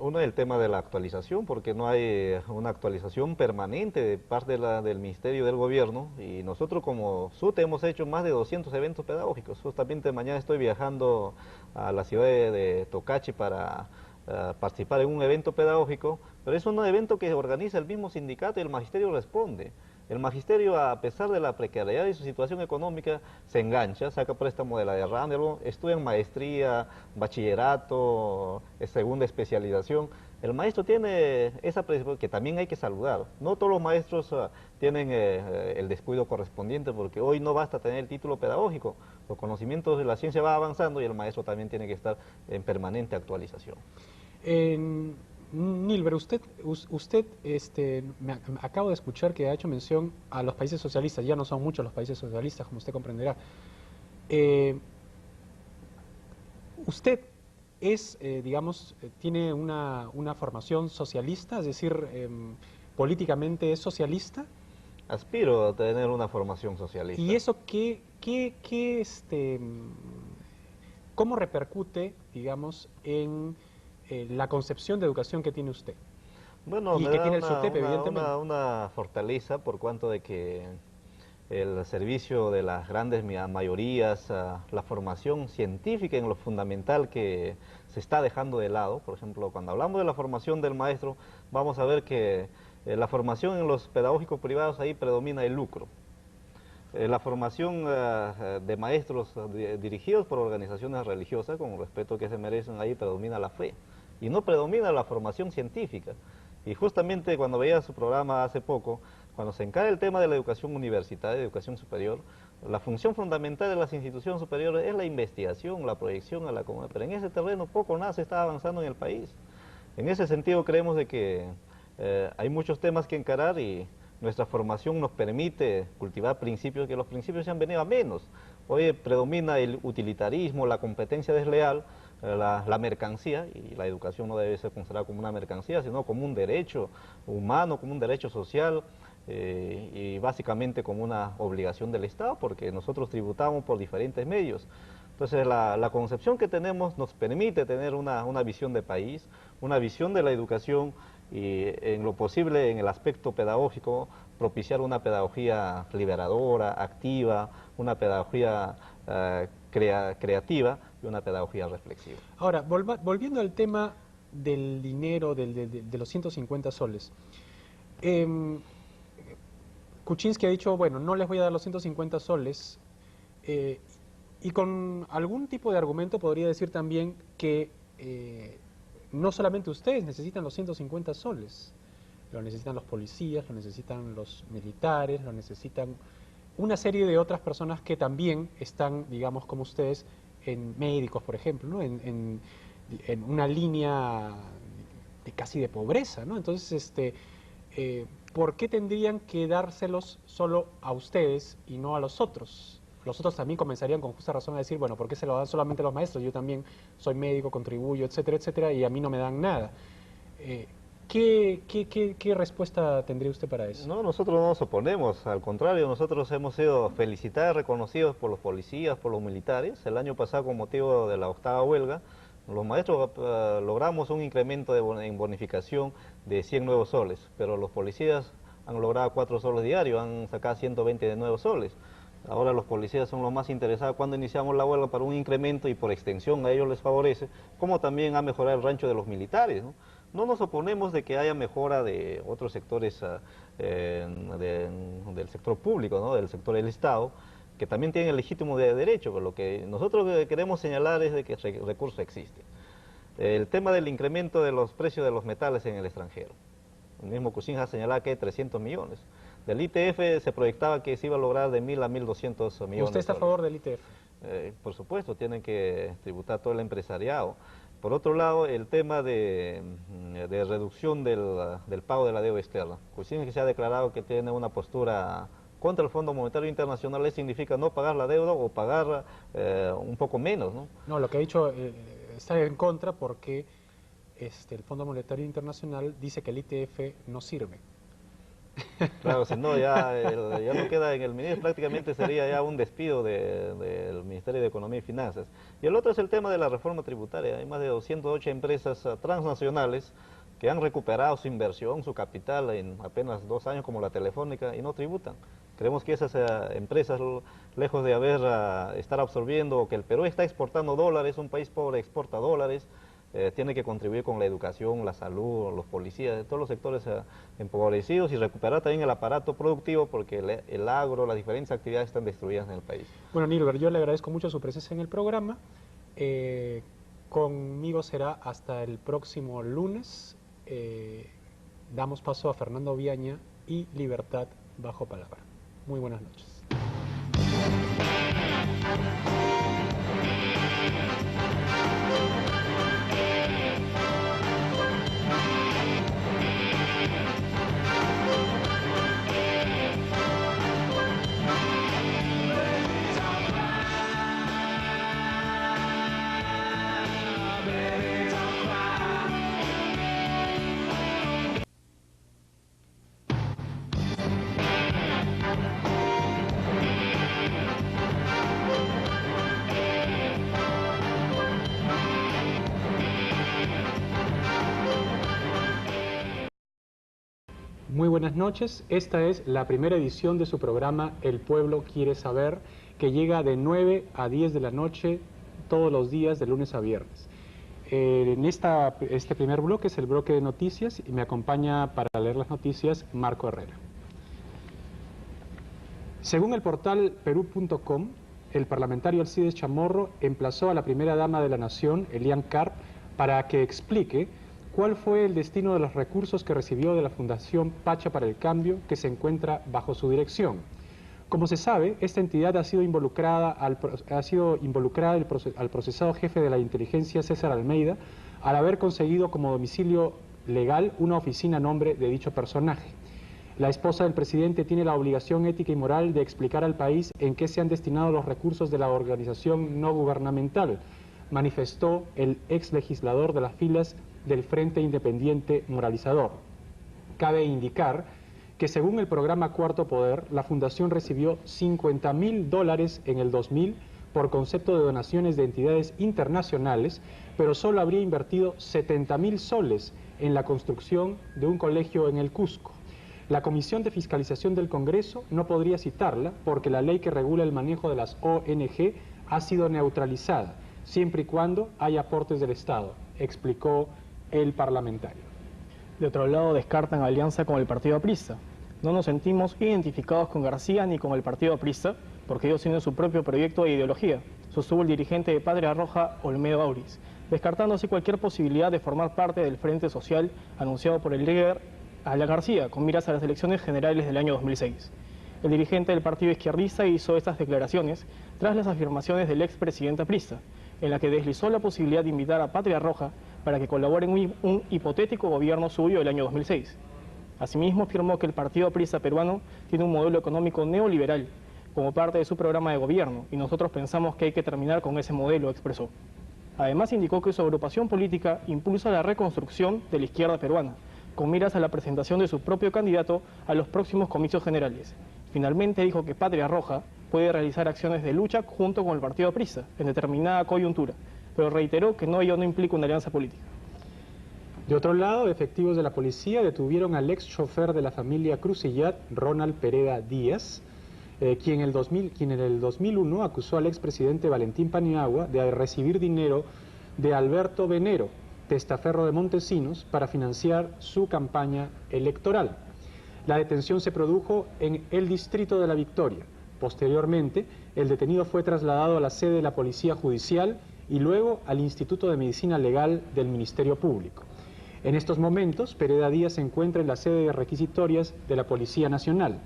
Uno es el tema de la actualización, porque no hay una actualización permanente de parte del Ministerio del Gobierno, y nosotros como SUTE hemos hecho más de 200 eventos pedagógicos. Justamente mañana estoy viajando a la ciudad de Tocachi para participar en un evento pedagógico, pero es un evento que organiza el mismo sindicato y el magisterio responde. El magisterio, a pesar de la precariedad de su situación económica, se engancha, saca préstamo de la derrama, estudia en maestría, bachillerato, segunda especialización. El maestro tiene esa predisposición que también hay que saludar. No todos los maestros tienen el descuido correspondiente, porque hoy no basta tener el título pedagógico. Los conocimientos de la ciencia van avanzando y el maestro también tiene que estar en permanente actualización. Nilber, usted acabo de escuchar que ha hecho mención a los países socialistas. Ya no son muchos los países socialistas, como usted comprenderá. Usted digamos, tiene una formación socialista, es decir, políticamente es socialista. Aspiro a tener una formación socialista. ¿Y eso cómo repercute, digamos, en la concepción de educación que tiene usted? Bueno, Y me que da tiene el SUTEP, evidentemente. una fortaleza por cuanto de que el servicio de las grandes mayorías, la formación científica en lo fundamental que se está dejando de lado. Por ejemplo, cuando hablamos de la formación del maestro, vamos a ver que la formación en los pedagógicos privados, ahí predomina el lucro. La formación de maestros dirigidos por organizaciones religiosas, con el respeto que se merecen, ahí predomina la fe. Y no predomina la formación científica. Y justamente cuando veía su programa hace poco, cuando se encara el tema de la educación universitaria, de educación superior, la función fundamental de las instituciones superiores es la investigación, la proyección a la comunidad. Pero en ese terreno poco o nada se está avanzando en el país. En ese sentido creemos de que hay muchos temas que encarar y nuestra formación nos permite cultivar principios, que los principios se han venido a menos. Hoy predomina el utilitarismo, la competencia desleal, la mercancía, y la educación no debe ser considerada como una mercancía, sino como un derecho humano, como un derecho social, y básicamente como una obligación del Estado, porque nosotros tributamos por diferentes medios. Entonces la concepción que tenemos nos permite tener una visión de país, una visión de la educación, y en lo posible en el aspecto pedagógico propiciar una pedagogía liberadora, activa, una pedagogía creativa y una pedagogía reflexiva. Ahora, volviendo al tema del dinero, de los 150 soles. Kuczynski ha dicho, bueno, no les voy a dar los 150 soles, y con algún tipo de argumento podría decir también que no solamente ustedes necesitan los 150 soles, lo necesitan los policías, lo necesitan los militares, lo necesitan una serie de otras personas que también están, digamos, como ustedes, en médicos, por ejemplo, ¿no? en una línea casi de pobreza, ¿no? Entonces, ¿por qué tendrían que dárselos solo a ustedes y no a los otros? Los otros también comenzarían con justa razón a decir, bueno, ¿por qué se lo dan solamente a los maestros? Yo también soy médico, contribuyo, etcétera, etcétera, y a mí no me dan nada. ¿Qué respuesta tendría usted para eso? No, nosotros no nos oponemos, al contrario, nosotros hemos sido felicitados y reconocidos por los policías, por los militares. El año pasado, con motivo de la 8ª huelga, los maestros logramos un incremento en bonificación de 100 nuevos soles, pero los policías han logrado 4 soles diarios, han sacado 120 de nuevos soles. Ahora los policías son los más interesados cuando iniciamos la huelga para un incremento, y por extensión a ellos les favorece, como también ha mejorado el rancho de los militares, ¿no? No nos oponemos de que haya mejora de otros sectores del sector público, ¿no? Del sector del Estado, que también tienen el legítimo derecho, pero lo que nosotros queremos señalar es de que el recurso existe. El tema del incremento de los precios de los metales en el extranjero. El mismo Kuczynski ha señalado que hay 300 millones. Del ITF se proyectaba que se iba a lograr de 1.000 a 1.200 millones. ¿Usted está a favor del ITF? Por supuesto, tienen que tributar todo el empresariado. Por otro lado, el tema de reducción del pago de la deuda externa. Kuczynski se ha declarado que tiene una postura contra el Fondo Monetario Internacional. Eso significa no pagar la deuda o pagar un poco menos, ¿no? No, lo que ha dicho está en contra porque el Fondo Monetario Internacional dice que el ITF no sirve. Claro, si no, ya no queda en el ministerio, prácticamente sería ya un despido del Ministerio de Economía y Finanzas. Y el otro es el tema de la reforma tributaria. Hay más de 208 empresas transnacionales que han recuperado su inversión, su capital en apenas 2 años, como la Telefónica, y no tributan. Creemos que esas empresas, lejos de estar absorbiendo, o que el Perú está exportando dólares, un país pobre exporta dólares, tiene que contribuir con la educación, la salud, los policías, todos los sectores empobrecidos, y recuperar también el aparato productivo, porque el agro, las diferentes actividades están destruidas en el país. Bueno, Nilber, yo le agradezco mucho su presencia en el programa. Conmigo será hasta el próximo lunes. Damos paso a Fernando Viaña y Libertad bajo palabra. Muy buenas noches. Muy buenas noches. Esta es la primera edición de su programa El Pueblo Quiere Saber, que llega de 9 a 10 de la noche todos los días de lunes a viernes. Este primer bloque es el bloque de noticias y me acompaña para leer las noticias Marco Herrera. Según el portal perú.com, el parlamentario Alcides Chamorro emplazó a la primera dama de la nación, Elian Karp, para que explique cuál fue el destino de los recursos que recibió de la Fundación Pacha para el Cambio, que se encuentra bajo su dirección. Como se sabe, esta entidad ha sido involucrada al procesado jefe de la inteligencia César Almeida al haber conseguido como domicilio legal una oficina a nombre de dicho personaje. La esposa del presidente tiene la obligación ética y moral de explicar al país en qué se han destinado los recursos de la organización no gubernamental, manifestó el ex legislador de las filas del Frente Independiente Moralizador. Cabe indicar que según el programa Cuarto Poder, la Fundación recibió $50.000 en el 2000 por concepto de donaciones de entidades internacionales, pero solo habría invertido 70.000 soles en la construcción de un colegio en el Cusco. La Comisión de Fiscalización del Congreso no podría citarla porque la ley que regula el manejo de las ONG ha sido neutralizada, siempre y cuando haya aportes del Estado, explicó el parlamentario. De otro lado, descartan alianza con el partido aprista. No nos sentimos identificados con García ni con el partido aprista, porque ellos tienen su propio proyecto de ideología, sostuvo el dirigente de Patria Roja, Olmedo Auris, descartando así cualquier posibilidad de formar parte del Frente Social anunciado por el líder Alan García, con miras a las elecciones generales del año 2006. El dirigente del partido izquierdista hizo estas declaraciones tras las afirmaciones del expresidente aprista, en la que deslizó la posibilidad de invitar a Patria Roja para que colabore en un hipotético gobierno suyo del año 2006. Asimismo, afirmó que el Partido Aprista peruano tiene un modelo económico neoliberal como parte de su programa de gobierno y nosotros pensamos que hay que terminar con ese modelo, expresó. Además, indicó que su agrupación política impulsa la reconstrucción de la izquierda peruana, con miras a la presentación de su propio candidato a los próximos comicios generales. Finalmente dijo que Patria Roja puede realizar acciones de lucha junto con el Partido Aprista en determinada coyuntura, pero reiteró que ello no implica una alianza política. De otro lado, efectivos de la policía detuvieron al ex chofer de la familia Cruzillat, Ronald Pereda Díaz, quien en el 2001 acusó al expresidente Valentín Paniagua de recibir dinero de Alberto Venero, testaferro de Montesinos, para financiar su campaña electoral. La detención se produjo en el distrito de La Victoria. Posteriormente, el detenido fue trasladado a la sede de la Policía Judicial y luego al Instituto de Medicina Legal del Ministerio Público. En estos momentos, Pereda Díaz se encuentra en la sede de requisitorias de la Policía Nacional.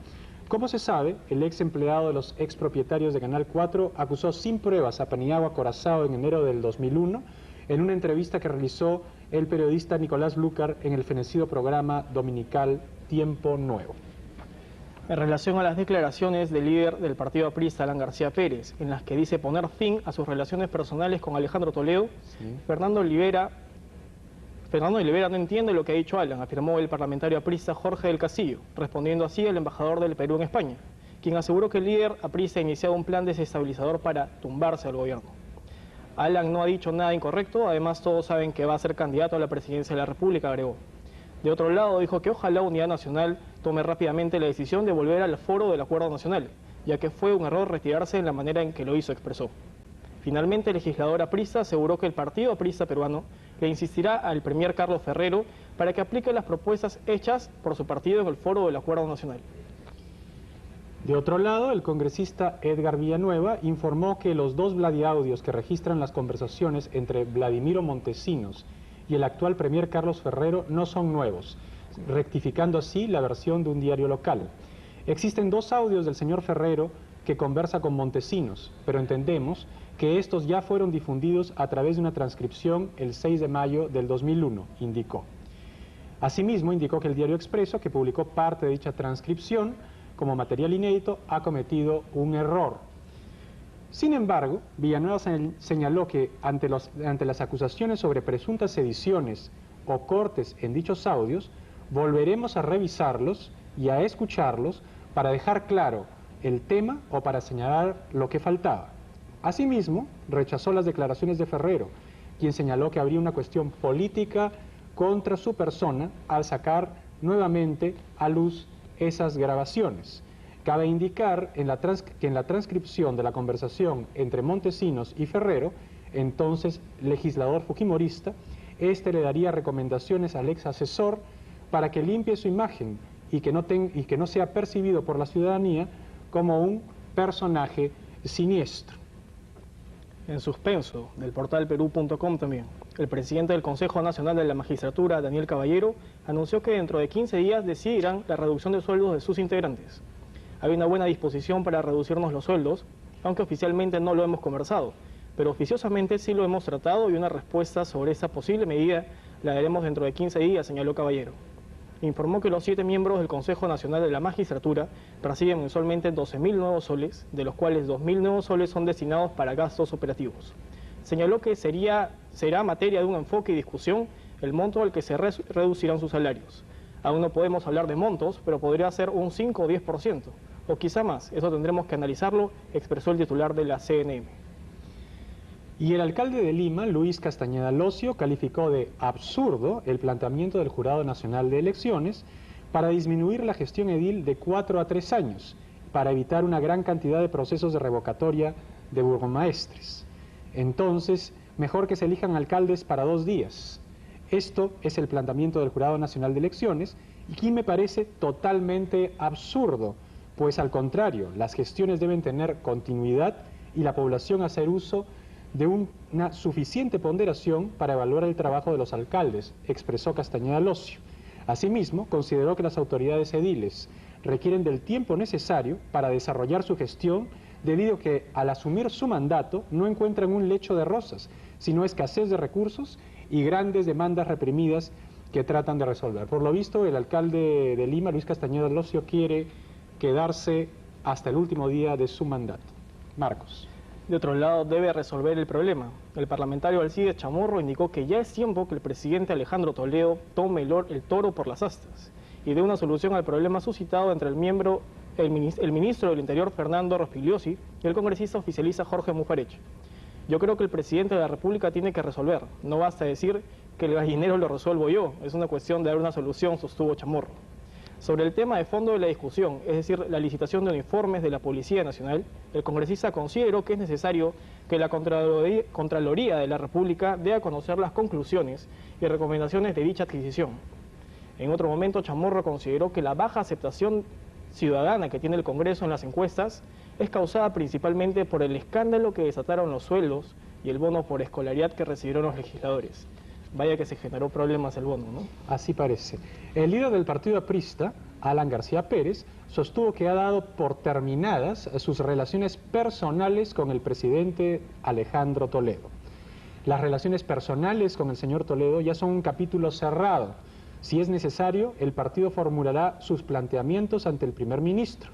Como se sabe, el ex empleado de los ex propietarios de Canal 4 acusó sin pruebas a Paniagua Corazao en enero del 2001 en una entrevista que realizó el periodista Nicolás Lúcar en el fenecido programa dominical Tiempo Nuevo. En relación a las declaraciones del líder del partido aprista, Alan García Pérez, en las que dice poner fin a sus relaciones personales con Alejandro Toledo, sí. Fernando Olivera no entiende lo que ha dicho Alan, afirmó el parlamentario aprista Jorge del Castillo, respondiendo así al embajador del Perú en España, quien aseguró que el líder aprista ha iniciado un plan desestabilizador para tumbarse al gobierno. Alan no ha dicho nada incorrecto, además todos saben que va a ser candidato a la presidencia de la República, agregó. De otro lado, dijo que ojalá Unidad Nacional tome rápidamente la decisión de volver al foro del Acuerdo Nacional, ya que fue un error retirarse en la manera en que lo hizo, expresó. Finalmente, el legislador aprista aseguró que el partido aprista peruano le insistirá al premier Carlos Ferrero para que aplique las propuestas hechas por su partido en el foro del Acuerdo Nacional. De otro lado, el congresista Edgar Villanueva informó que los dos vladiaudios que registran las conversaciones entre Vladimiro Montesinos y el actual premier Carlos Ferrero no son nuevos, rectificando así la versión de un diario local. Existen dos audios del señor Ferrero que conversa con Montesinos, pero entendemos que estos ya fueron difundidos a través de una transcripción el 6 de mayo del 2001, indicó. Asimismo, indicó que el diario Expreso, que publicó parte de dicha transcripción como material inédito, ha cometido un error. Sin embargo, Villanueva señaló que ante las acusaciones sobre presuntas ediciones o cortes en dichos audios, volveremos a revisarlos y a escucharlos para dejar claro el tema o para señalar lo que faltaba. Asimismo, rechazó las declaraciones de Ferrero, quien señaló que habría una cuestión política contra su persona al sacar nuevamente a luz esas grabaciones. Cabe indicar que en la transcripción de la conversación entre Montesinos y Ferrero, entonces legislador fujimorista, este le daría recomendaciones al ex asesor para que limpie su imagen y que no sea percibido por la ciudadanía como un personaje siniestro. En suspenso, del portal perú.com también, el presidente del Consejo Nacional de la Magistratura, Daniel Caballero, anunció que dentro de 15 días decidirán la reducción de sueldos de sus integrantes. Hay una buena disposición para reducirnos los sueldos, aunque oficialmente no lo hemos conversado, pero oficiosamente sí lo hemos tratado y una respuesta sobre esa posible medida la daremos dentro de 15 días, señaló Caballero. Informó que los 7 miembros del Consejo Nacional de la Magistratura reciben mensualmente 12.000 nuevos soles, de los cuales 2.000 nuevos soles son destinados para gastos operativos. Señaló que será materia de un enfoque y discusión el monto al que se reducirán sus salarios. Aún no podemos hablar de montos, pero podría ser un 5 o 10%, o quizá más. Eso tendremos que analizarlo, expresó el titular de la CNM. Y el alcalde de Lima, Luis Castañeda Locio, calificó de absurdo el planteamiento del Jurado Nacional de Elecciones para disminuir la gestión edil de 4 a 3 años, para evitar una gran cantidad de procesos de revocatoria de burgomaestres. Entonces, mejor que se elijan alcaldes para 2 días. Esto es el planteamiento del Jurado Nacional de Elecciones y aquí me parece totalmente absurdo, pues al contrario, las gestiones deben tener continuidad y la población hacer uso de una suficiente ponderación para evaluar el trabajo de los alcaldes, expresó Castañeda Locio. Asimismo, consideró que las autoridades ediles requieren del tiempo necesario para desarrollar su gestión, debido a que al asumir su mandato no encuentran un lecho de rosas, sino escasez de recursos y grandes demandas reprimidas que tratan de resolver. Por lo visto, el alcalde de Lima, Luis Castañeda Locio, quiere quedarse hasta el último día de su mandato. Marcos. De otro lado, debe resolver el problema. El parlamentario Alcides Chamorro indicó que ya es tiempo que el presidente Alejandro Toledo tome el toro por las astas y dé una solución al problema suscitado entre el ministro del Interior Fernando Rospigliosi y el congresista oficialista Jorge Mufarech. Yo creo que el presidente de la República tiene que resolver. No basta decir que el gallinero lo resuelvo yo. Es una cuestión de dar una solución, sostuvo Chamorro. Sobre el tema de fondo de la discusión, es decir, la licitación de uniformes de la Policía Nacional, el congresista consideró que es necesario que la Contraloría de la República dé a conocer las conclusiones y recomendaciones de dicha adquisición. En otro momento, Chamorro consideró que la baja aceptación ciudadana que tiene el Congreso en las encuestas es causada principalmente por el escándalo que desataron los sueldos y el bono por escolaridad que recibieron los legisladores. Vaya que se generó problemas el bono, ¿no? Así parece. El líder del partido aprista, Alan García Pérez, sostuvo que ha dado por terminadas sus relaciones personales con el presidente Alejandro Toledo. Las relaciones personales con el señor Toledo ya son un capítulo cerrado. Si es necesario, el partido formulará sus planteamientos ante el primer ministro.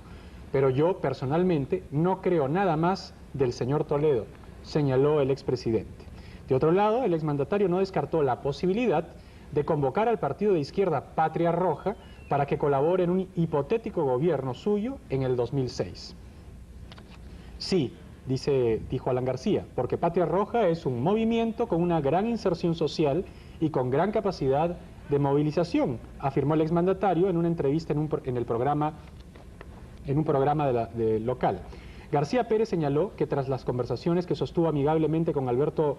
Pero yo, personalmente, no creo nada más del señor Toledo, señaló el expresidente. De otro lado, el exmandatario no descartó la posibilidad de convocar al partido de izquierda Patria Roja para que colabore en un hipotético gobierno suyo en el 2006. Sí, dijo Alan García, porque Patria Roja es un movimiento con una gran inserción social y con gran capacidad de movilización, afirmó el exmandatario en una entrevista en un programa local. García Pérez señaló que tras las conversaciones que sostuvo amigablemente con Alberto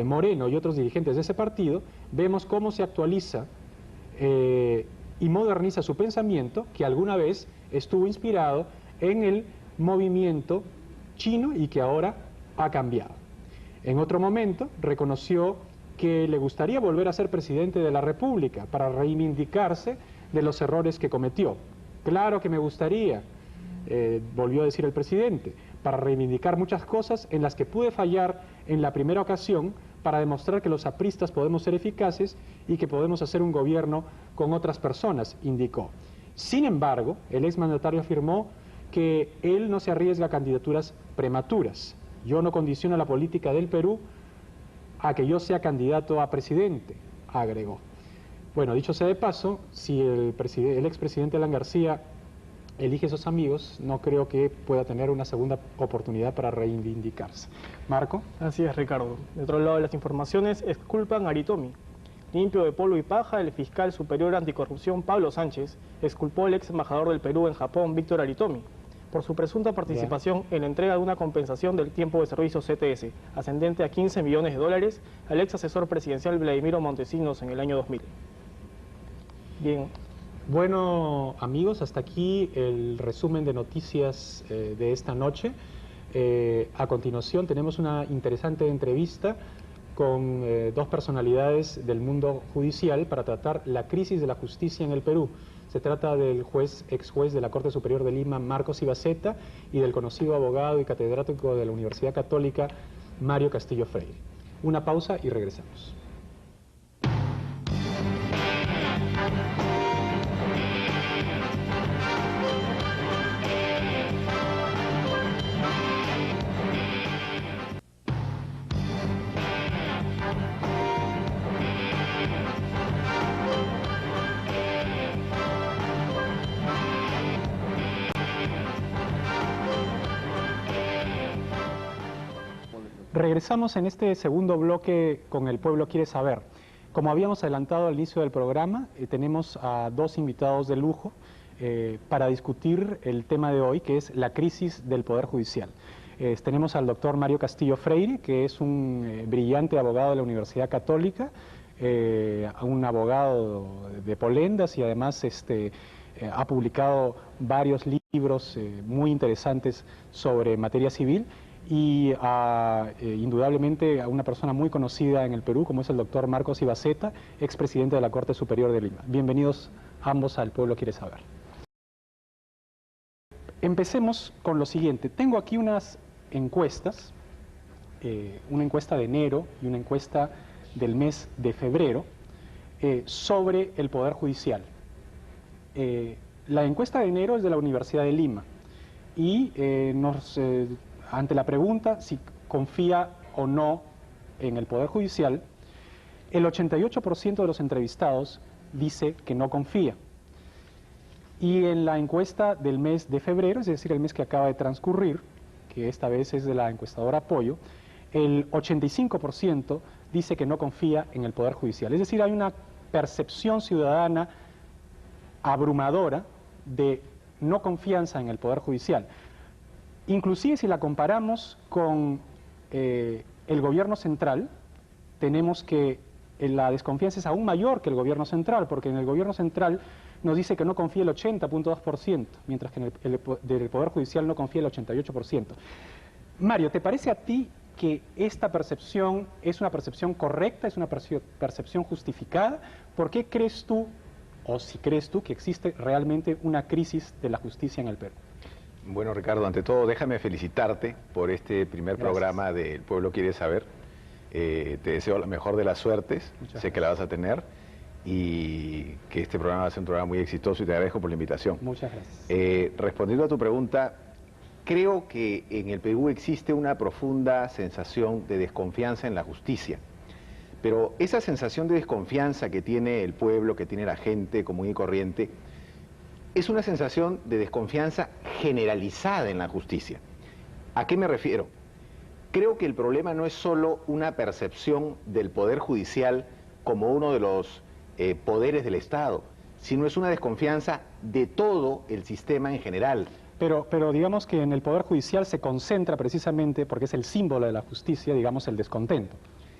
Moreno y otros dirigentes de ese partido, vemos cómo se actualiza y moderniza su pensamiento, que alguna vez estuvo inspirado en el movimiento chino y que ahora ha cambiado. En otro momento reconoció que le gustaría volver a ser presidente de la República para reivindicarse de los errores que cometió. Claro que me gustaría, volvió a decir el presidente, para reivindicar muchas cosas en las que pude fallar en la primera ocasión, para demostrar que los apristas podemos ser eficaces y que podemos hacer un gobierno con otras personas, indicó. Sin embargo, el exmandatario afirmó que él no se arriesga a candidaturas prematuras. Yo no condiciono la política del Perú a que yo sea candidato a presidente, agregó. Bueno, dicho sea de paso, si el expresidente Alan García elige esos amigos, no creo que pueda tener una segunda oportunidad para reivindicarse. Marco. Así es, Ricardo. De otro lado de las informaciones, exculpan a Aritomi. Limpio de polvo y paja, el fiscal superior anticorrupción Pablo Sánchez exculpó al ex embajador del Perú en Japón, Víctor Aritomi, por su presunta participación en la entrega de una compensación del tiempo de servicio CTS, ascendente a 15 millones de dólares, al ex asesor presidencial Vladimiro Montesinos en el año 2000. Bien. Bueno, amigos, hasta aquí el resumen de noticias de esta noche. A continuación tenemos una interesante entrevista con dos personalidades del mundo judicial para tratar la crisis de la justicia en el Perú. Se trata del ex juez de la Corte Superior de Lima, Marcos Ibaceta, y del conocido abogado y catedrático de la Universidad Católica, Mario Castillo Freire. Una pausa y regresamos. Regresamos en este segundo bloque con El Pueblo Quiere Saber. Como habíamos adelantado al inicio del programa, tenemos a dos invitados de lujo para discutir el tema de hoy, que es la crisis del Poder Judicial. Tenemos al doctor Mario Castillo Freire, que es un brillante abogado de la Universidad Católica, un abogado de Polendas y además ha publicado varios libros muy interesantes sobre materia civil. Y indudablemente a una persona muy conocida en el Perú, como es el doctor Marcos Ibaceta, expresidente de la Corte Superior de Lima. Bienvenidos ambos al Pueblo Quiere Saber. Empecemos con lo siguiente. Tengo aquí unas encuestas, una encuesta de enero y una encuesta del mes de febrero, sobre el Poder Judicial. La encuesta de enero es de la Universidad de Lima y ante la pregunta si confía o no en el Poder Judicial, el 88% de los entrevistados dice que no confía. Y en la encuesta del mes de febrero, es decir, el mes que acaba de transcurrir, que esta vez es de la encuestadora Apoyo, el 85% dice que no confía en el Poder Judicial. Es decir, hay una percepción ciudadana abrumadora de no confianza en el Poder Judicial. Inclusive si la comparamos con el gobierno central, tenemos que la desconfianza es aún mayor que el gobierno central, porque en el gobierno central nos dice que no confía el 80.2%, mientras que en del Poder Judicial no confía el 88%. Mario, ¿te parece a ti que esta percepción es una percepción correcta, es una percepción justificada? ¿Por qué crees tú, o si crees tú, que existe realmente una crisis de la justicia en el Perú? Bueno, Ricardo, ante todo, déjame felicitarte por este primer programa de El Pueblo Quiere Saber. Te deseo la mejor de las suertes, sé que la vas a tener, y que este programa va a ser un programa muy exitoso y te agradezco por la invitación. Muchas gracias. Respondiendo a tu pregunta, creo que en el Perú existe una profunda sensación de desconfianza en la justicia. Pero esa sensación de desconfianza que tiene el pueblo, que tiene la gente común y corriente, es una sensación de desconfianza generalizada en la justicia. ¿A qué me refiero? Creo que el problema no es solo una percepción del Poder Judicial como uno de los poderes del Estado, sino es una desconfianza de todo el sistema en general. Pero digamos que en el Poder Judicial se concentra precisamente, porque es el símbolo de la justicia, digamos, el descontento.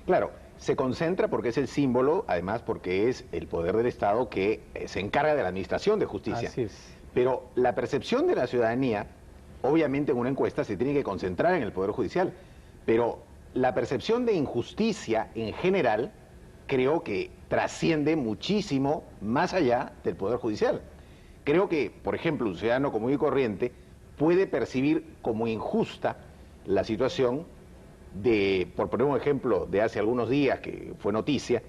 Claro, se concentra porque es el símbolo, además porque es el poder del Estado que se encarga de la administración de justicia. Así es. Pero la percepción de la ciudadanía, obviamente en una encuesta se tiene que concentrar en el Poder Judicial, pero la percepción de injusticia en general creo que trasciende muchísimo más allá del Poder Judicial. Creo que, por ejemplo, un ciudadano común y corriente puede percibir como injusta la situación de, por poner un ejemplo de hace algunos días que fue noticia,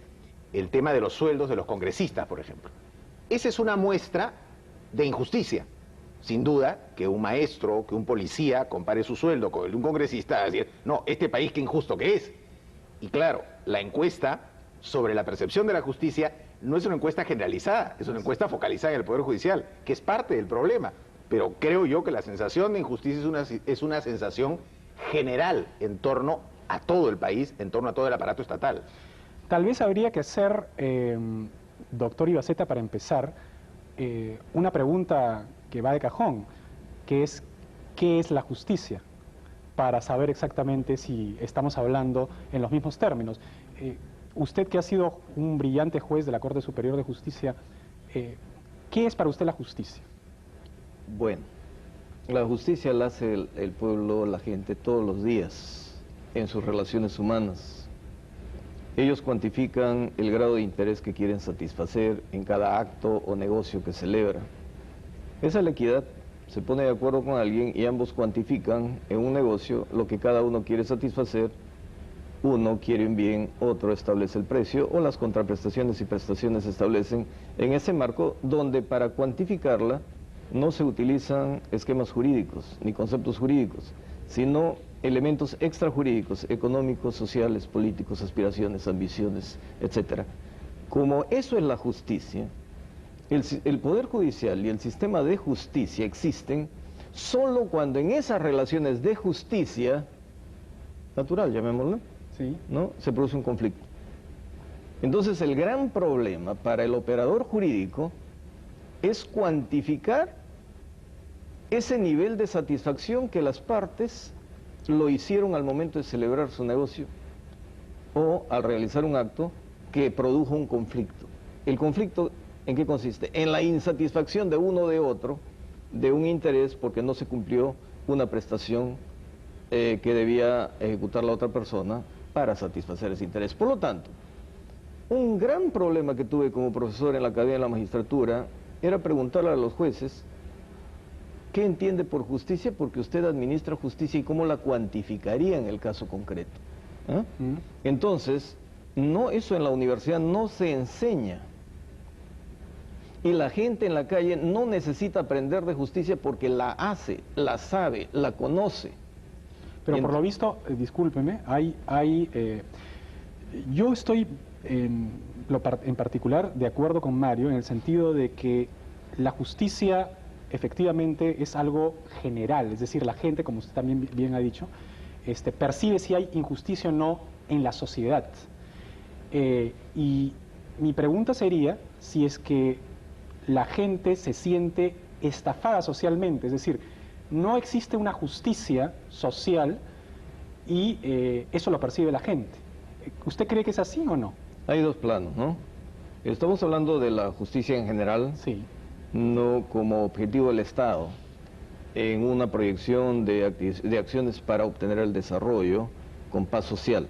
el tema de los sueldos de los congresistas, por ejemplo. Esa es una muestra de injusticia. Sin duda que un maestro, que un policía compare su sueldo con el de un congresista, decir, no, este país qué injusto que es. Y claro, la encuesta sobre la percepción de la justicia no es una encuesta generalizada, es una encuesta focalizada en el Poder Judicial, que es parte del problema. Pero creo yo que la sensación de injusticia es una sensación general en torno a todo el país, en torno a todo el aparato estatal. Tal vez habría que hacer, doctor Ibaceta, para empezar, una pregunta que va de cajón, que es, ¿qué es la justicia? Para saber exactamente si estamos hablando en los mismos términos. Usted, que ha sido un brillante juez de la Corte Superior de Justicia, ¿qué es para usted la justicia? Bueno, la justicia la hace el pueblo, la gente, todos los días, en sus relaciones humanas. Ellos cuantifican el grado de interés que quieren satisfacer en cada acto o negocio que celebra. Esa es la equidad. Se pone de acuerdo con alguien y ambos cuantifican en un negocio lo que cada uno quiere satisfacer. Uno quiere un bien, otro establece el precio, o las contraprestaciones y prestaciones se establecen en ese marco donde para cuantificarla no se utilizan esquemas jurídicos ni conceptos jurídicos, sino elementos extrajurídicos, económicos, sociales, políticos, aspiraciones, ambiciones, etc. Como eso es la justicia, el Poder Judicial y el sistema de justicia existen solo cuando en esas relaciones de justicia natural, llamémoslo, Sí. ¿no?, se produce un conflicto. Entonces el gran problema para el operador jurídico es cuantificar ese nivel de satisfacción que las partes lo hicieron al momento de celebrar su negocio o al realizar un acto que produjo un conflicto. El conflicto, ¿en qué consiste? En la insatisfacción de uno o de otro de un interés porque no se cumplió una prestación que debía ejecutar la otra persona para satisfacer ese interés. Por lo tanto, un gran problema que tuve como profesor en la Academia de la Magistratura era preguntarle a los jueces qué entiende por justicia, porque usted administra justicia y cómo la cuantificaría en el caso concreto. ¿Ah? Entonces, no, eso en la universidad no se enseña. Y la gente en la calle no necesita aprender de justicia porque la hace, la sabe, la conoce. Pero por lo visto, discúlpeme, yo estoy en particular de acuerdo con Mario en el sentido de que la justicia efectivamente es algo general, es decir, la gente, como usted también bien ha dicho, percibe si hay injusticia o no en la sociedad. Y mi pregunta sería si es que la gente se siente estafada socialmente, es decir, no existe una justicia social y eso lo percibe la gente. ¿Usted cree que es así o no? Hay dos planos, ¿no? Estamos hablando de la justicia en general, Sí. no como objetivo del Estado, en una proyección de acciones para obtener el desarrollo con paz social.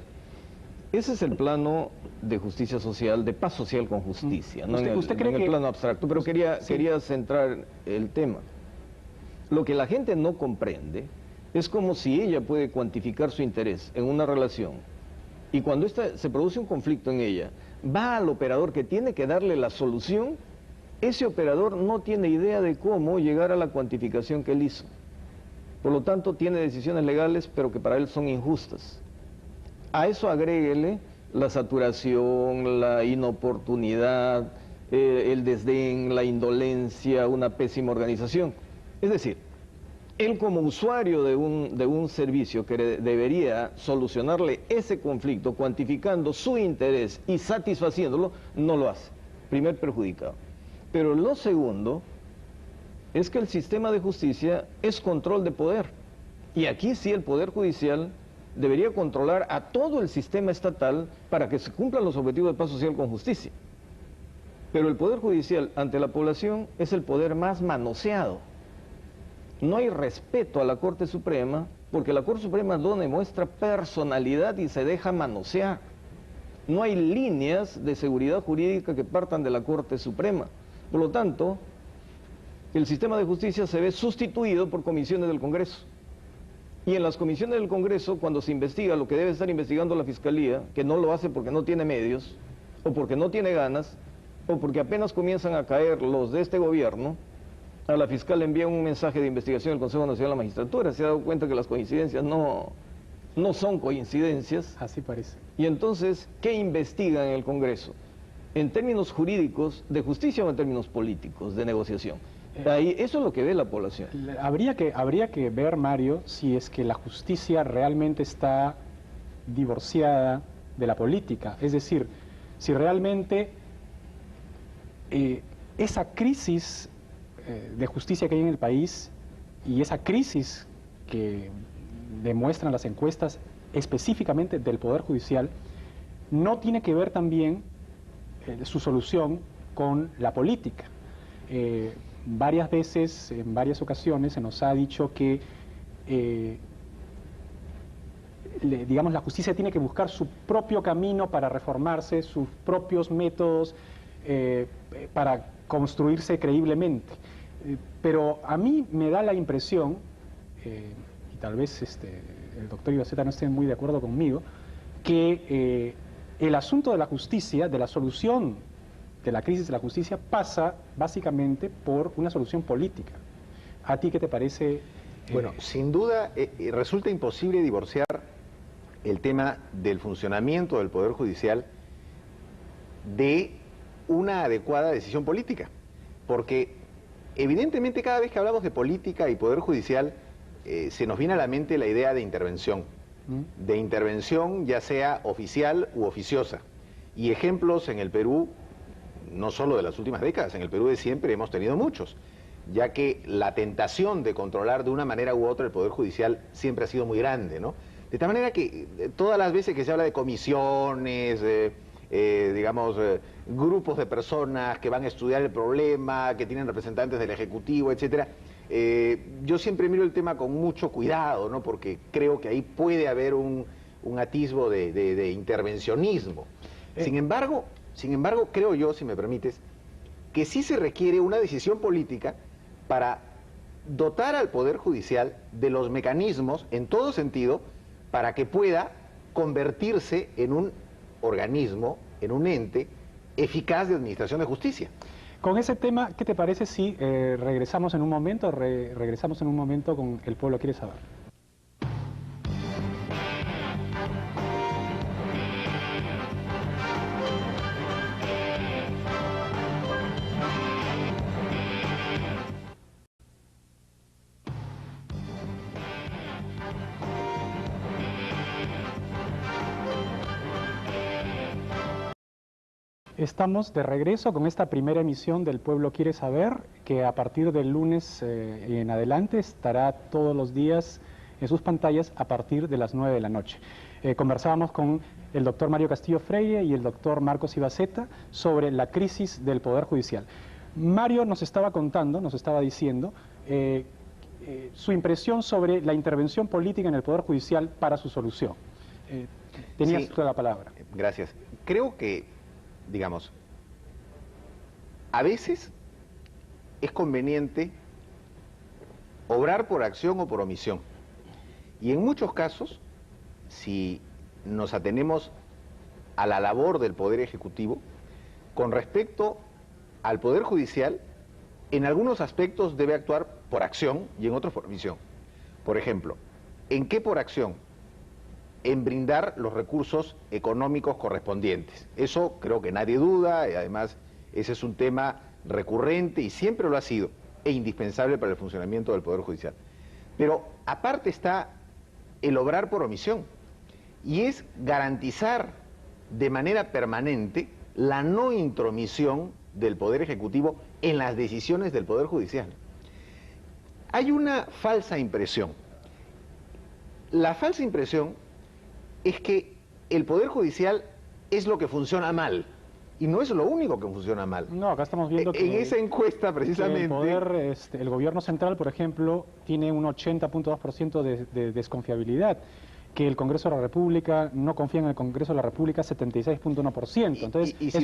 Ese es el plano de justicia social, de paz social con justicia, no ¿Usted cree en el que plano abstracto, pero quería centrar el tema. Lo que la gente no comprende es como si ella puede cuantificar su interés en una relación y cuando se produce un conflicto en ella, va al operador que tiene que darle la solución. Ese operador no tiene idea de cómo llegar a la cuantificación que él hizo. Por lo tanto, tiene decisiones legales, pero que para él son injustas. A eso agréguele la saturación, la inoportunidad, el desdén, la indolencia, una pésima organización. Es decir, él como usuario de un servicio que debería solucionarle ese conflicto, cuantificando su interés y satisfaciéndolo, no lo hace. Primer perjudicado. Pero lo segundo es que el sistema de justicia es control de poder. Y aquí sí el Poder Judicial debería controlar a todo el sistema estatal para que se cumplan los objetivos de paz social con justicia. Pero el Poder Judicial ante la población es el poder más manoseado. No hay respeto a la Corte Suprema porque la Corte Suprema no demuestra personalidad y se deja manosear. No hay líneas de seguridad jurídica que partan de la Corte Suprema. Por lo tanto, el sistema de justicia se ve sustituido por comisiones del Congreso. Y en las comisiones del Congreso, cuando se investiga lo que debe estar investigando la Fiscalía, que no lo hace porque no tiene medios, o porque no tiene ganas, o porque apenas comienzan a caer los de este gobierno, a la fiscal le envían un mensaje de investigación del Consejo Nacional de la Magistratura. Se ha dado cuenta que las coincidencias no son coincidencias. Así parece. Y entonces, ¿qué investigan en el Congreso? ¿En términos jurídicos de justicia o en términos políticos de negociación? Ahí, eso es lo que ve la población. Habría que ver, Mario, si es que la justicia realmente está divorciada de la política. Es decir, si realmente esa crisis de justicia que hay en el país y esa crisis que demuestran las encuestas específicamente del Poder Judicial no tiene que ver también su solución con la política. Varias veces, en varias ocasiones, se nos ha dicho que digamos, la justicia tiene que buscar su propio camino para reformarse, sus propios métodos para construirse creíblemente. Pero a mí me da la impresión, y tal vez el doctor Ibaceta no esté muy de acuerdo conmigo, que el asunto de la justicia, de la solución de la crisis de la justicia, pasa básicamente por una solución política. ¿A ti qué te parece? Bueno, sin duda resulta imposible divorciar el tema del funcionamiento del Poder Judicial de una adecuada decisión política, porque evidentemente cada vez que hablamos de política y Poder Judicial se nos viene a la mente la idea de intervención ya sea oficial u oficiosa, y ejemplos en el Perú, no solo de las últimas décadas, en el Perú de siempre hemos tenido muchos, ya que la tentación de controlar de una manera u otra el Poder Judicial siempre ha sido muy grande, ¿no? De tal manera que todas las veces que se habla de comisiones, digamos, grupos de personas que van a estudiar el problema, que tienen representantes del Ejecutivo, etcétera, yo siempre miro el tema con mucho cuidado, ¿no? Porque creo que ahí puede haber un atisbo de intervencionismo. Sin embargo, creo yo, si me permites, que sí se requiere una decisión política para dotar al Poder Judicial de los mecanismos, en todo sentido, para que pueda convertirse en un organismo, en un ente eficaz de administración de justicia. Con ese tema, ¿qué te parece si regresamos en un momento? Regresamos en un momento con El Pueblo Quiere Saber. Estamos de regreso con esta primera emisión del Pueblo Quiere Saber, que a partir del lunes y en adelante estará todos los días en sus pantallas a partir de las 9 de la noche. Conversábamos con el doctor Mario Castillo Freire y el doctor Marcos Ibaceta sobre la crisis del Poder Judicial. Mario nos estaba contando, nos estaba diciendo su impresión sobre la intervención política en el Poder Judicial para su solución. Tenías toda la palabra. Gracias. Creo que, digamos, a veces es conveniente obrar por acción o por omisión. Y en muchos casos, si nos atenemos a la labor del Poder Ejecutivo, con respecto al Poder Judicial, en algunos aspectos debe actuar por acción y en otros por omisión. Por ejemplo, ¿en qué por acción? En brindar los recursos económicos correspondientes. Eso creo que nadie duda, y además ese es un tema recurrente y siempre lo ha sido, e indispensable para el funcionamiento del Poder Judicial. Pero aparte está el obrar por omisión, y es garantizar de manera permanente la no intromisión del Poder Ejecutivo en las decisiones del Poder Judicial. Hay una falsa impresión. La falsa impresión es que el Poder Judicial es lo que funciona mal, y no es lo único que funciona mal. No, acá estamos viendo que en esa encuesta precisamente... el poder, el gobierno central, por ejemplo, tiene un 80.2% de desconfiabilidad, que el Congreso de la República no confía en el Congreso de la República 76.1%. Entonces, y si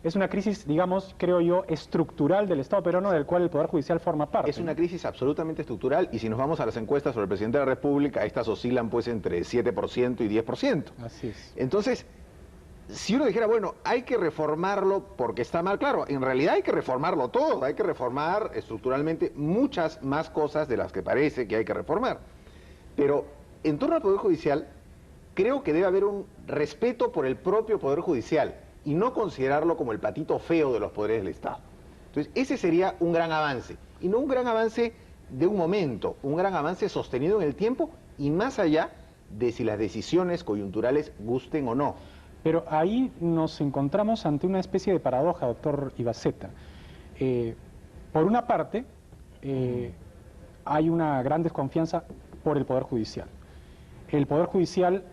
es una crisis, digamos, creo yo, estructural del Estado peruano, del cual el Poder Judicial forma parte. Es una crisis absolutamente estructural, y si nos vamos a las encuestas sobre el presidente de la República, estas oscilan pues entre 7% y 10%. Así es. Entonces, si uno dijera, bueno, hay que reformarlo porque está mal, claro, en realidad hay que reformarlo todo, hay que reformar estructuralmente muchas más cosas de las que parece que hay que reformar. Pero en torno al Poder Judicial, creo que debe haber un respeto por el propio Poder Judicial y no considerarlo como el patito feo de los poderes del Estado. Entonces, ese sería un gran avance, y no un gran avance de un momento, un gran avance sostenido en el tiempo y más allá de si las decisiones coyunturales gusten o no. Pero ahí nos encontramos ante una especie de paradoja, doctor Ibaceta. Por una parte, hay una gran desconfianza por el Poder Judicial. El Poder Judicial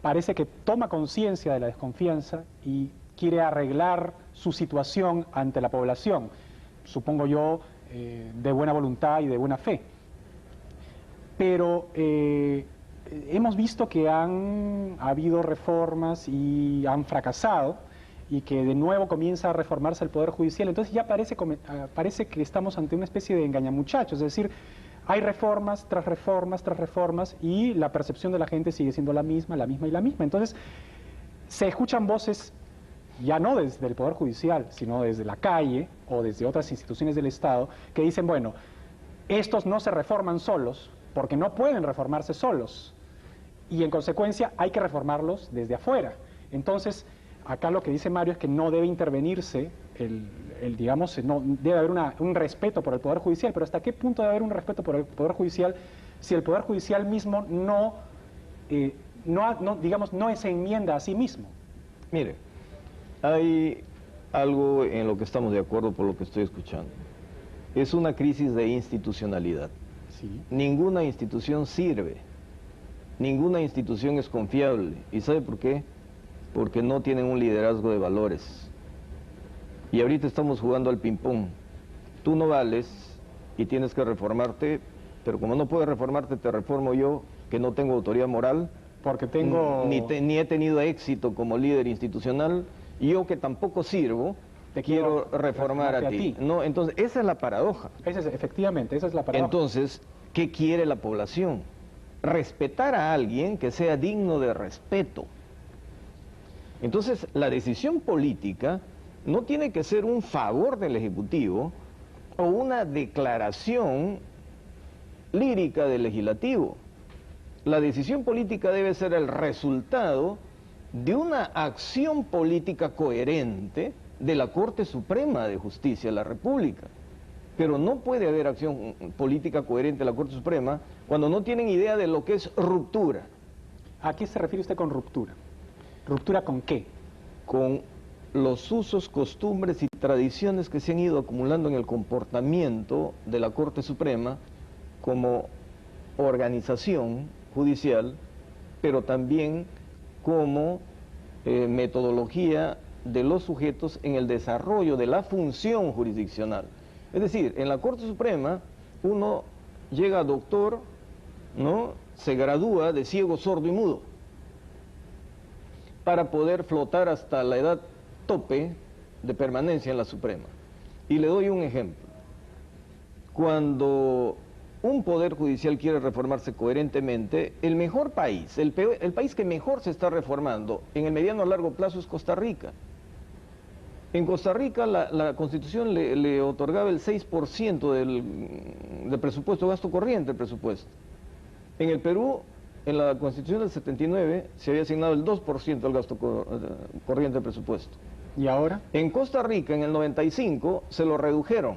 parece que toma conciencia de la desconfianza y quiere arreglar su situación ante la población, supongo yo, de buena voluntad y de buena fe. Pero hemos visto que han habido reformas y han fracasado, y que de nuevo comienza a reformarse el Poder Judicial. Entonces ya parece que estamos ante una especie de engañamuchachos, es decir, hay reformas tras reformas tras reformas y la percepción de la gente sigue siendo la misma y la misma. Entonces se escuchan voces ya no desde el Poder Judicial, sino desde la calle o desde otras instituciones del Estado, que dicen, bueno, estos no se reforman solos, porque no pueden reformarse solos, y en consecuencia hay que reformarlos desde afuera. Entonces, acá lo que dice Mario es que no debe intervenirse, digamos, no debe haber un respeto por el Poder Judicial, pero ¿hasta qué punto debe haber un respeto por el Poder Judicial si el Poder Judicial mismo digamos, no se enmienda a sí mismo? Mire, hay algo en lo que estamos de acuerdo por lo que estoy escuchando. Es una crisis de institucionalidad. Sí. Ninguna institución sirve, ninguna institución es confiable. ¿Y sabe por qué? Porque no tienen un liderazgo de valores. Y ahorita estamos jugando al ping-pong. Tú no vales y tienes que reformarte, pero como no puedes reformarte, te reformo yo, que no tengo autoridad moral, Porque tengo... ni he tenido éxito como líder institucional, y yo que tampoco sirvo, Te quiero quiero reformar a reformarte ti. No, entonces, esa es la paradoja. Efectivamente, esa es la paradoja. Entonces, ¿qué quiere la población? Respetar a alguien que sea digno de respeto. Entonces, la decisión política no tiene que ser un favor del Ejecutivo o una declaración lírica del Legislativo. La decisión política debe ser el resultado de una acción política coherente de la Corte Suprema de Justicia de la República. Pero no puede haber acción política coherente de la Corte Suprema cuando no tienen idea de lo que es ruptura. ¿A qué se refiere usted con ruptura? ¿Ruptura con qué? Con los usos, costumbres y tradiciones que se han ido acumulando en el comportamiento de la Corte Suprema como organización judicial, pero también como metodología de los sujetos en el desarrollo de la función jurisdiccional. Es decir, en la Corte Suprema uno llega a doctor, ¿no? Se gradúa de ciego, sordo y mudo para poder flotar hasta la edad tope de permanencia en la Suprema. Y le doy un ejemplo. Cuando un poder judicial quiere reformarse coherentemente, el mejor país, el país que mejor se está reformando en el mediano a largo plazo es Costa Rica. En Costa Rica la Constitución le otorgaba el 6% del presupuesto, gasto corriente del presupuesto. En el Perú, en la Constitución del 79, se había asignado el 2% del gasto corriente del presupuesto. ¿Y ahora? En Costa Rica, en el 95, se lo redujeron.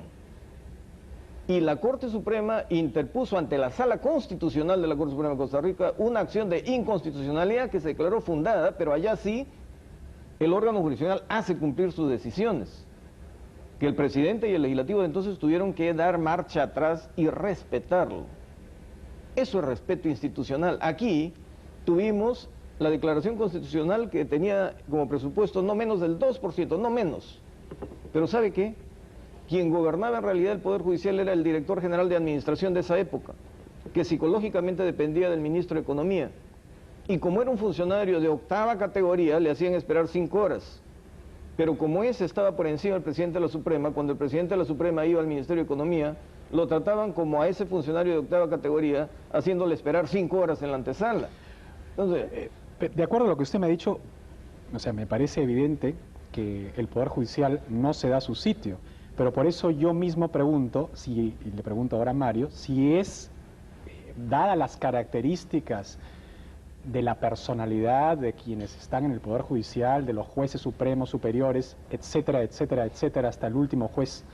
Y la Corte Suprema interpuso ante la Sala Constitucional de la Corte Suprema de Costa Rica una acción de inconstitucionalidad que se declaró fundada, pero allá sí el órgano jurisdiccional hace cumplir sus decisiones. Que el presidente y el legislativo de entonces tuvieron que dar marcha atrás y respetarlo. Eso es respeto institucional. Aquí tuvimos la declaración constitucional que tenía como presupuesto no menos del 2%, no menos. Pero ¿sabe qué? Quien gobernaba en realidad el Poder Judicial era el director general de administración de esa época, que psicológicamente dependía del ministro de Economía. Y como era un funcionario de 8ª categoría, le hacían esperar 5 horas. Pero como ese estaba por encima del presidente de la Suprema, cuando el presidente de la Suprema iba al Ministerio de Economía, lo trataban como a ese funcionario de 8ª categoría, haciéndole esperar 5 horas en la antesala. Entonces, de acuerdo a lo que usted me ha dicho, o sea, me parece evidente que el Poder Judicial no se da su sitio, pero por eso yo mismo pregunto, y le pregunto ahora a Mario, si es, dadas las características de la personalidad de quienes están en el Poder Judicial, de los jueces supremos, superiores, etcétera, etcétera, etcétera, hasta el último juez,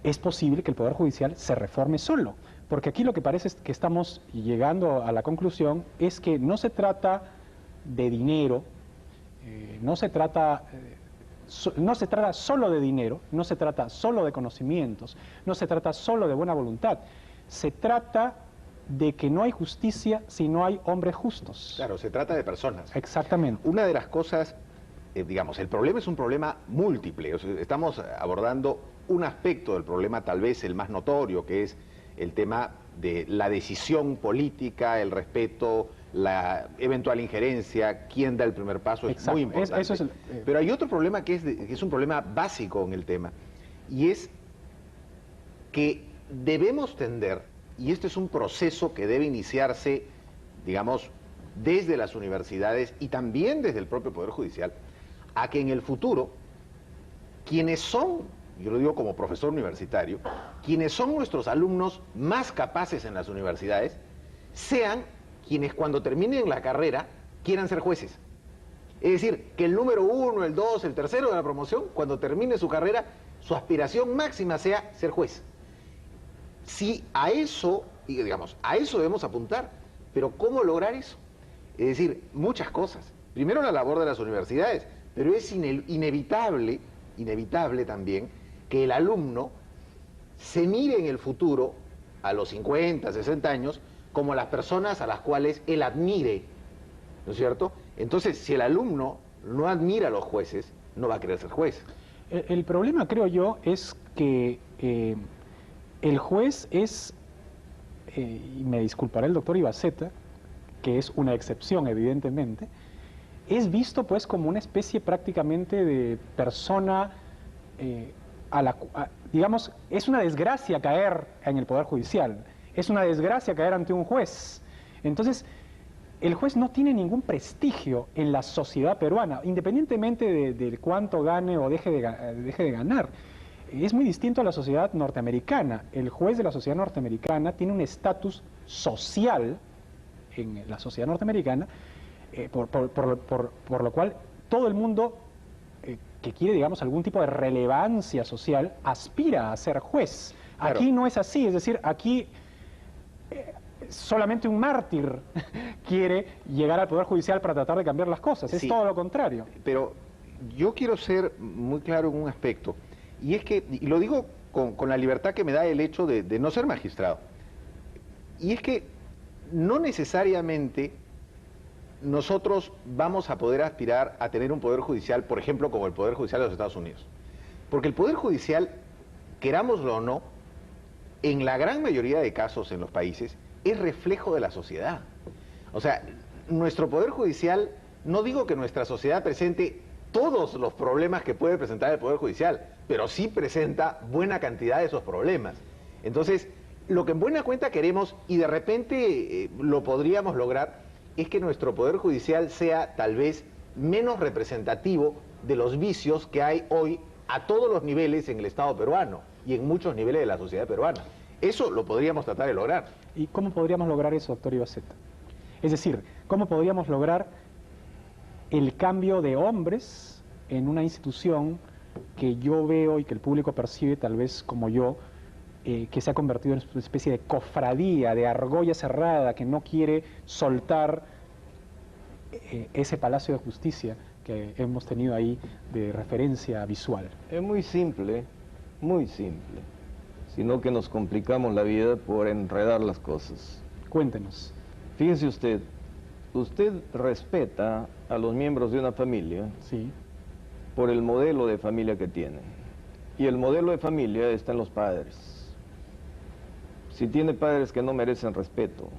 es posible que el Poder Judicial se reforme solo. Porque aquí lo que parece es que estamos llegando a la conclusión es que no se trata de dinero, No se trata solo de dinero, no se trata solo de conocimientos, no se trata solo de buena voluntad. Se trata de que no hay justicia si no hay hombres justos. Claro, se trata de personas. Exactamente. Una de las cosas, digamos, el problema es un problema múltiple. O sea, estamos abordando un aspecto del problema, tal vez el más notorio, que es el tema de la decisión política, el respeto, la eventual injerencia, quién da el primer paso, es Exacto. muy importante. Eso es Pero hay otro problema que es un problema básico en el tema, y es que debemos tender, y este es un proceso que debe iniciarse, digamos, desde las universidades y también desde el propio Poder Judicial, a que en el futuro, quienes son, yo lo digo como profesor universitario, quienes son nuestros alumnos más capaces en las universidades, sean quienes cuando terminen la carrera quieran ser jueces. Es decir, que el número 1, el 2, el tercero de la promoción, cuando termine su carrera, su aspiración máxima sea ser juez. Si a eso, digamos, a eso debemos apuntar, pero ¿cómo lograr eso? Es decir, muchas cosas. Primero la labor de las universidades, pero es inevitable también que el alumno se mire en el futuro, a los 50, 60 años, como las personas a las cuales él admire, ¿no es cierto? Entonces, si el alumno no admira a los jueces, no va a querer ser juez. El problema, creo yo, es que el juez es, y me disculpará el doctor Ibaceta, que es una excepción evidentemente, es visto pues como una especie prácticamente de persona, digamos, es una desgracia caer en el Poder Judicial, es una desgracia caer ante un juez. Entonces, el juez no tiene ningún prestigio en la sociedad peruana, independientemente de cuánto gane o deje de ganar. Es muy distinto a la sociedad norteamericana. El juez de la sociedad norteamericana tiene un estatus social en la sociedad norteamericana, por lo cual todo el mundo que quiere, digamos, algún tipo de relevancia social aspira a ser juez. Claro. Aquí no es así, es decir, aquí solamente un mártir quiere llegar al Poder Judicial para tratar de cambiar las cosas, es Sí. todo lo contrario. Pero yo quiero ser muy claro en un aspecto, y es que, y lo digo con la libertad que me da el hecho de no ser magistrado, y es que no necesariamente nosotros vamos a poder aspirar a tener un Poder Judicial, por ejemplo, como el Poder Judicial de los Estados Unidos. Porque el Poder Judicial, querámoslo o no, en la gran mayoría de casos en los países, es reflejo de la sociedad. O sea, nuestro Poder Judicial, no digo que nuestra sociedad presente todos los problemas que puede presentar el Poder Judicial, pero sí presenta buena cantidad de esos problemas. Entonces, lo que en buena cuenta queremos, y de repente lo podríamos lograr, es que nuestro Poder Judicial sea tal vez menos representativo de los vicios que hay hoy a todos los niveles en el Estado peruano y en muchos niveles de la sociedad peruana. Eso lo podríamos tratar de lograr. ¿Y cómo podríamos lograr eso, doctor Ibaceta? Es decir, ¿cómo podríamos lograr el cambio de hombres en una institución que yo veo y que el público percibe tal vez como yo, que se ha convertido en una especie de cofradía, de argolla cerrada, que no quiere soltar ese palacio de justicia que hemos tenido ahí de referencia visual? Es muy simple, sino que nos complicamos la vida por enredar las cosas. Cuéntenos. Fíjese usted respeta a los miembros de una familia Sí, por el modelo de familia que tienen. Y el modelo de familia está en los padres. Si tiene padres que no merecen respeto,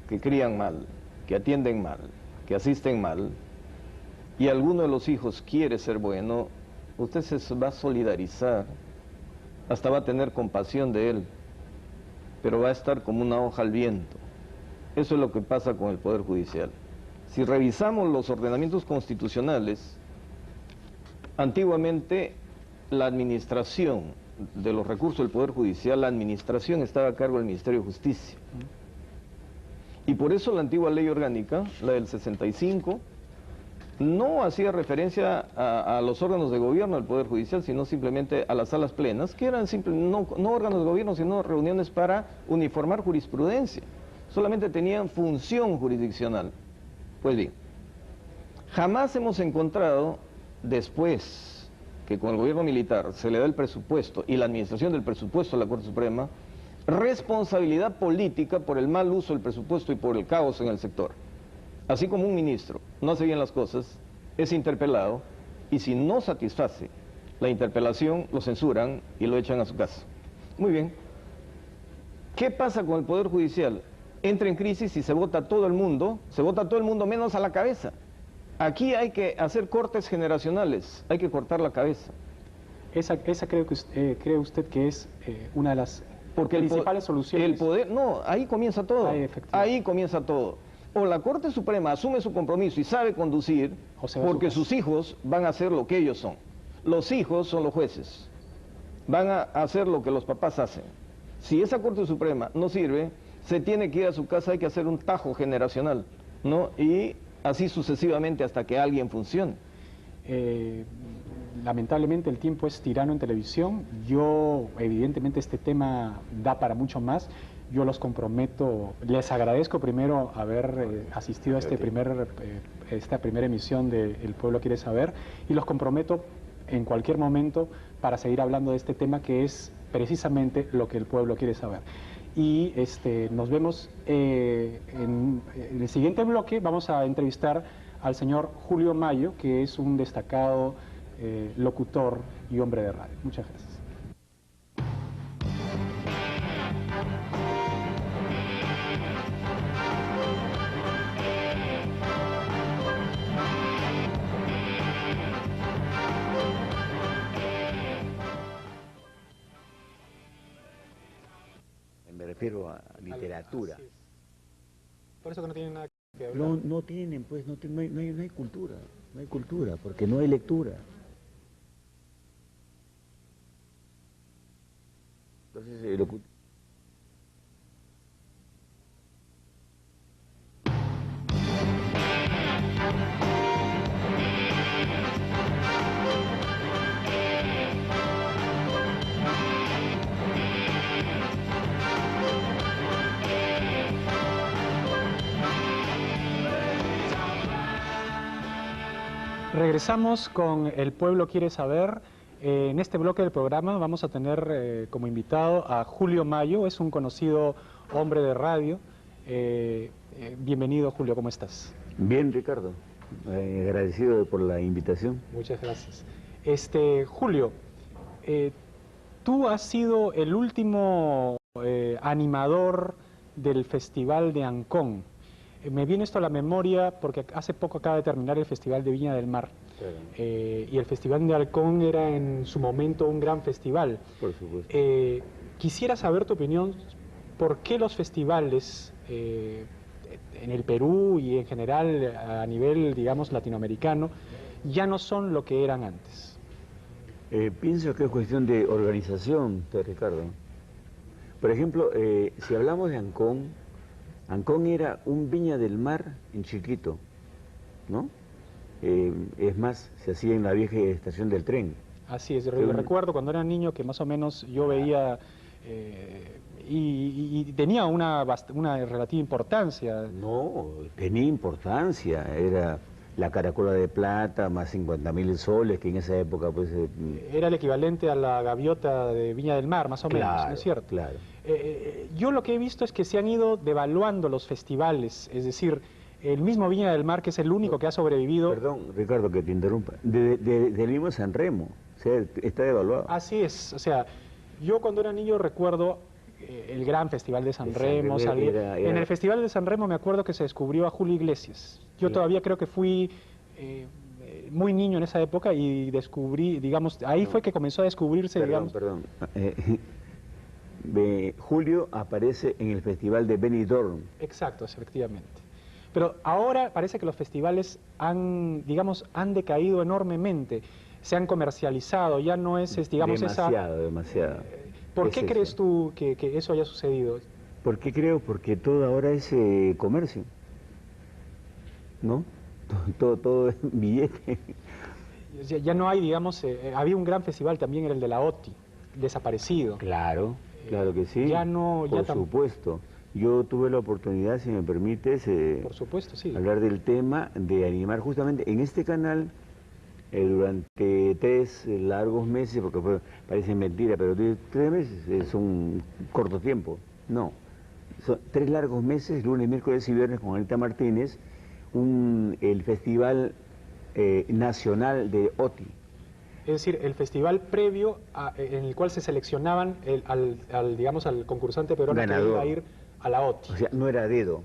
que crían mal, que atienden mal, que asisten mal, y alguno de los hijos quiere ser bueno, usted se va a solidarizar, hasta va a tener compasión de él, pero va a estar como una hoja al viento. Eso es lo que pasa con el Poder Judicial. Si revisamos los ordenamientos constitucionales, antiguamente la administración de los recursos del Poder Judicial, la administración estaba a cargo del Ministerio de Justicia. Y por eso la antigua ley orgánica, la del 65, no hacía referencia a los órganos de gobierno del Poder Judicial, sino simplemente a las salas plenas, que eran no órganos de gobierno, sino reuniones para uniformar jurisprudencia. Solamente tenían función jurisdiccional. Pues bien, Jamás hemos encontrado, después que con el gobierno militar se le da el presupuesto y la administración del presupuesto a la Corte Suprema, responsabilidad política por el mal uso del presupuesto y por el caos en el sector. Así como un ministro no hace bien las cosas, es interpelado y si no satisface la interpelación, lo censuran y lo echan a su casa. Muy bien. ¿Qué pasa con el Poder Judicial? Entra en crisis y se vota todo el mundo menos a la cabeza. Aquí hay que hacer cortes generacionales, hay que cortar la cabeza. Esa cree usted que es una de las principales soluciones. El poder, no, ahí comienza todo. Ahí comienza todo. O la Corte Suprema asume su compromiso y sabe conducir, porque sus hijos van a hacer lo que ellos son. Los hijos son los jueces. Van a hacer lo que los papás hacen. Si esa Corte Suprema no sirve, se tiene que ir a su casa, hay que hacer un tajo generacional, ¿no? Y así sucesivamente hasta que alguien funcione. Lamentablemente el tiempo es tirano en televisión. Yo, evidentemente, este tema da para mucho más. Yo los comprometo, les agradezco primero haber asistido a esta primera emisión de El Pueblo Quiere Saber, y los comprometo en cualquier momento para seguir hablando de este tema que es precisamente lo que el pueblo quiere saber. Y nos vemos en el siguiente bloque. Vamos a entrevistar al señor Julio Mayo, que es un destacado locutor y hombre de radio. Muchas gracias. Me refiero a literatura. Por eso que no tienen nada que hablar. No tienen, pues, no hay cultura, porque no hay lectura. Entonces, Regresamos con El Pueblo Quiere Saber. En este bloque del programa vamos a tener como invitado a Julio Mayo, es un conocido hombre de radio. Bienvenido, Julio, ¿cómo estás? Bien, Ricardo, agradecido por la invitación. Muchas gracias. Julio, tú has sido el último animador del Festival de Ancón. Me viene esto a la memoria porque hace poco acaba de terminar el Festival de Viña del Mar. Claro. Y el Festival de Ancón era en su momento un gran festival. Por supuesto. Quisiera saber tu opinión, ¿por qué los festivales en el Perú y en general a nivel, digamos, latinoamericano, ya no son lo que eran antes? Pienso que es cuestión de organización, Ricardo. Por ejemplo, si hablamos de Ancón, Ancón era un Viña del Mar en chiquito, ¿no? Es más, se hacía en la vieja estación del tren. Así es, recuerdo cuando era niño que más o menos yo veía y tenía una relativa importancia. No, tenía importancia, era la caracola de plata más 50.000 soles, que en esa época pues... Era el equivalente a la gaviota de Viña del Mar, más o menos, ¿no es cierto? Claro. Yo lo que he visto es que se han ido devaluando los festivales, es decir, el mismo Viña del Mar, que es el único que ha sobrevivido... Perdón, Ricardo, que te interrumpa, del mismo San Remo, o sea, está devaluado. Así es, o sea, yo cuando era niño recuerdo el gran Festival de San Remo, en el Festival de San Remo me acuerdo que se descubrió a Julio Iglesias. Yo todavía creo que fui muy niño en esa época y descubrí, digamos, ahí fue que comenzó a descubrirse, Perdón. Julio aparece en el Festival de Benidorm. Exacto, efectivamente. Pero ahora parece que los festivales han decaído enormemente, se han comercializado, ya no es digamos, demasiado. ¿Por qué crees tú que eso haya sucedido? ¿Por qué creo? Porque todo ahora es comercio, ¿no? Todo es billete. Ya no hay, digamos, había un gran festival también, era el de la OTI, desaparecido. Claro que sí, ya no, por supuesto. yo tuve la oportunidad, si me permites, Por supuesto, sí. hablar del tema de animar justamente en este canal durante 3 largos meses, porque parece mentira, pero 3 meses es un corto tiempo. No, son 3 largos meses, lunes, miércoles y viernes con Anita Martínez, el Festival Nacional de OTI. Es decir, el festival previo en el cual se seleccionaban digamos, al concursante peruano que Ganador. iba a ir a la OTI. O sea, no era a dedo,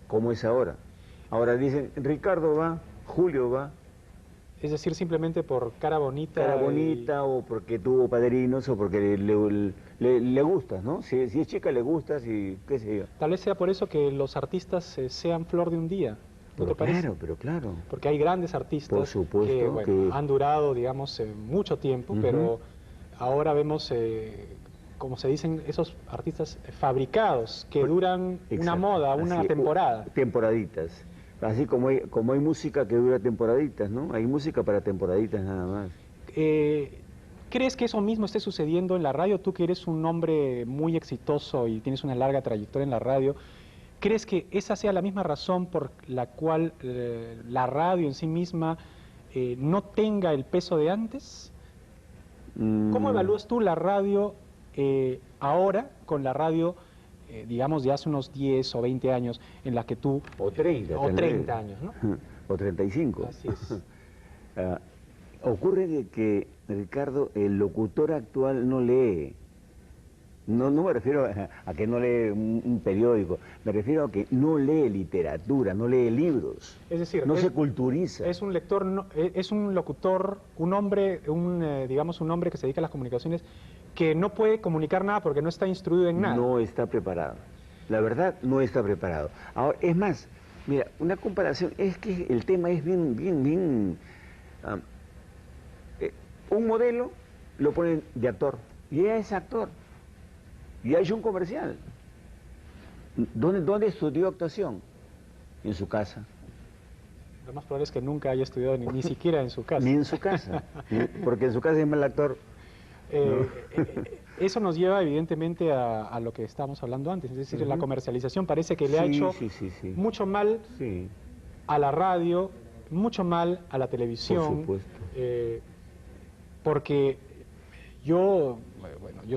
como es ahora. Ahora dicen, Ricardo va, Julio va, Es decir, simplemente por cara bonita. cara bonita, o porque tuvo padrinos, o porque le gustas, ¿no? Si es chica le gustas y qué sé yo. Tal vez sea por eso que los artistas sean flor de un día. ¿No te parece? Claro, pero claro. Porque hay grandes artistas Por supuesto que, bueno, que- han durado, digamos, mucho tiempo, Ujú. pero ahora vemos, como se dicen, esos artistas fabricados que duran una Exacto. moda, una Así, temporada. Temporaditas. Así como hay música que dura temporaditas, ¿no? Hay música para temporaditas nada más. ¿Crees que eso mismo esté sucediendo en la radio? Tú que eres un hombre muy exitoso y tienes una larga trayectoria en la radio, ¿crees que esa sea la misma razón por la cual la radio en sí misma no tenga el peso de antes? ¿Cómo evalúas tú la radio ahora con la radio, digamos, de hace unos 10 o 20 años en la que tú... O 30. o tal 30 vez. años, ¿no? O 35. Así es. Ocurre que, Ricardo, el locutor actual no lee. No me refiero a que no lee un periódico, me refiero a que no lee literatura, no lee libros. Es decir, no se culturiza. Es un lector, es un locutor, un hombre, digamos, un hombre que se dedica a las comunicaciones que no puede comunicar nada porque no está instruido en nada. No está preparado. La verdad, no está preparado. Ahora, es más, mira, una comparación, es que el tema es bien... un modelo lo ponen de actor, y ella es actor, y ha hecho un comercial. ¿Dónde estudió actuación? En su casa. Lo más probable es que nunca haya estudiado ni siquiera en su casa. Ni en su casa, porque en su casa es mal actor. Eso nos lleva evidentemente a lo que estábamos hablando antes, es decir, la comercialización parece que le ha Sí, hecho sí. mucho mal Sí. a la radio, mucho mal a la televisión. Por supuesto. Porque yo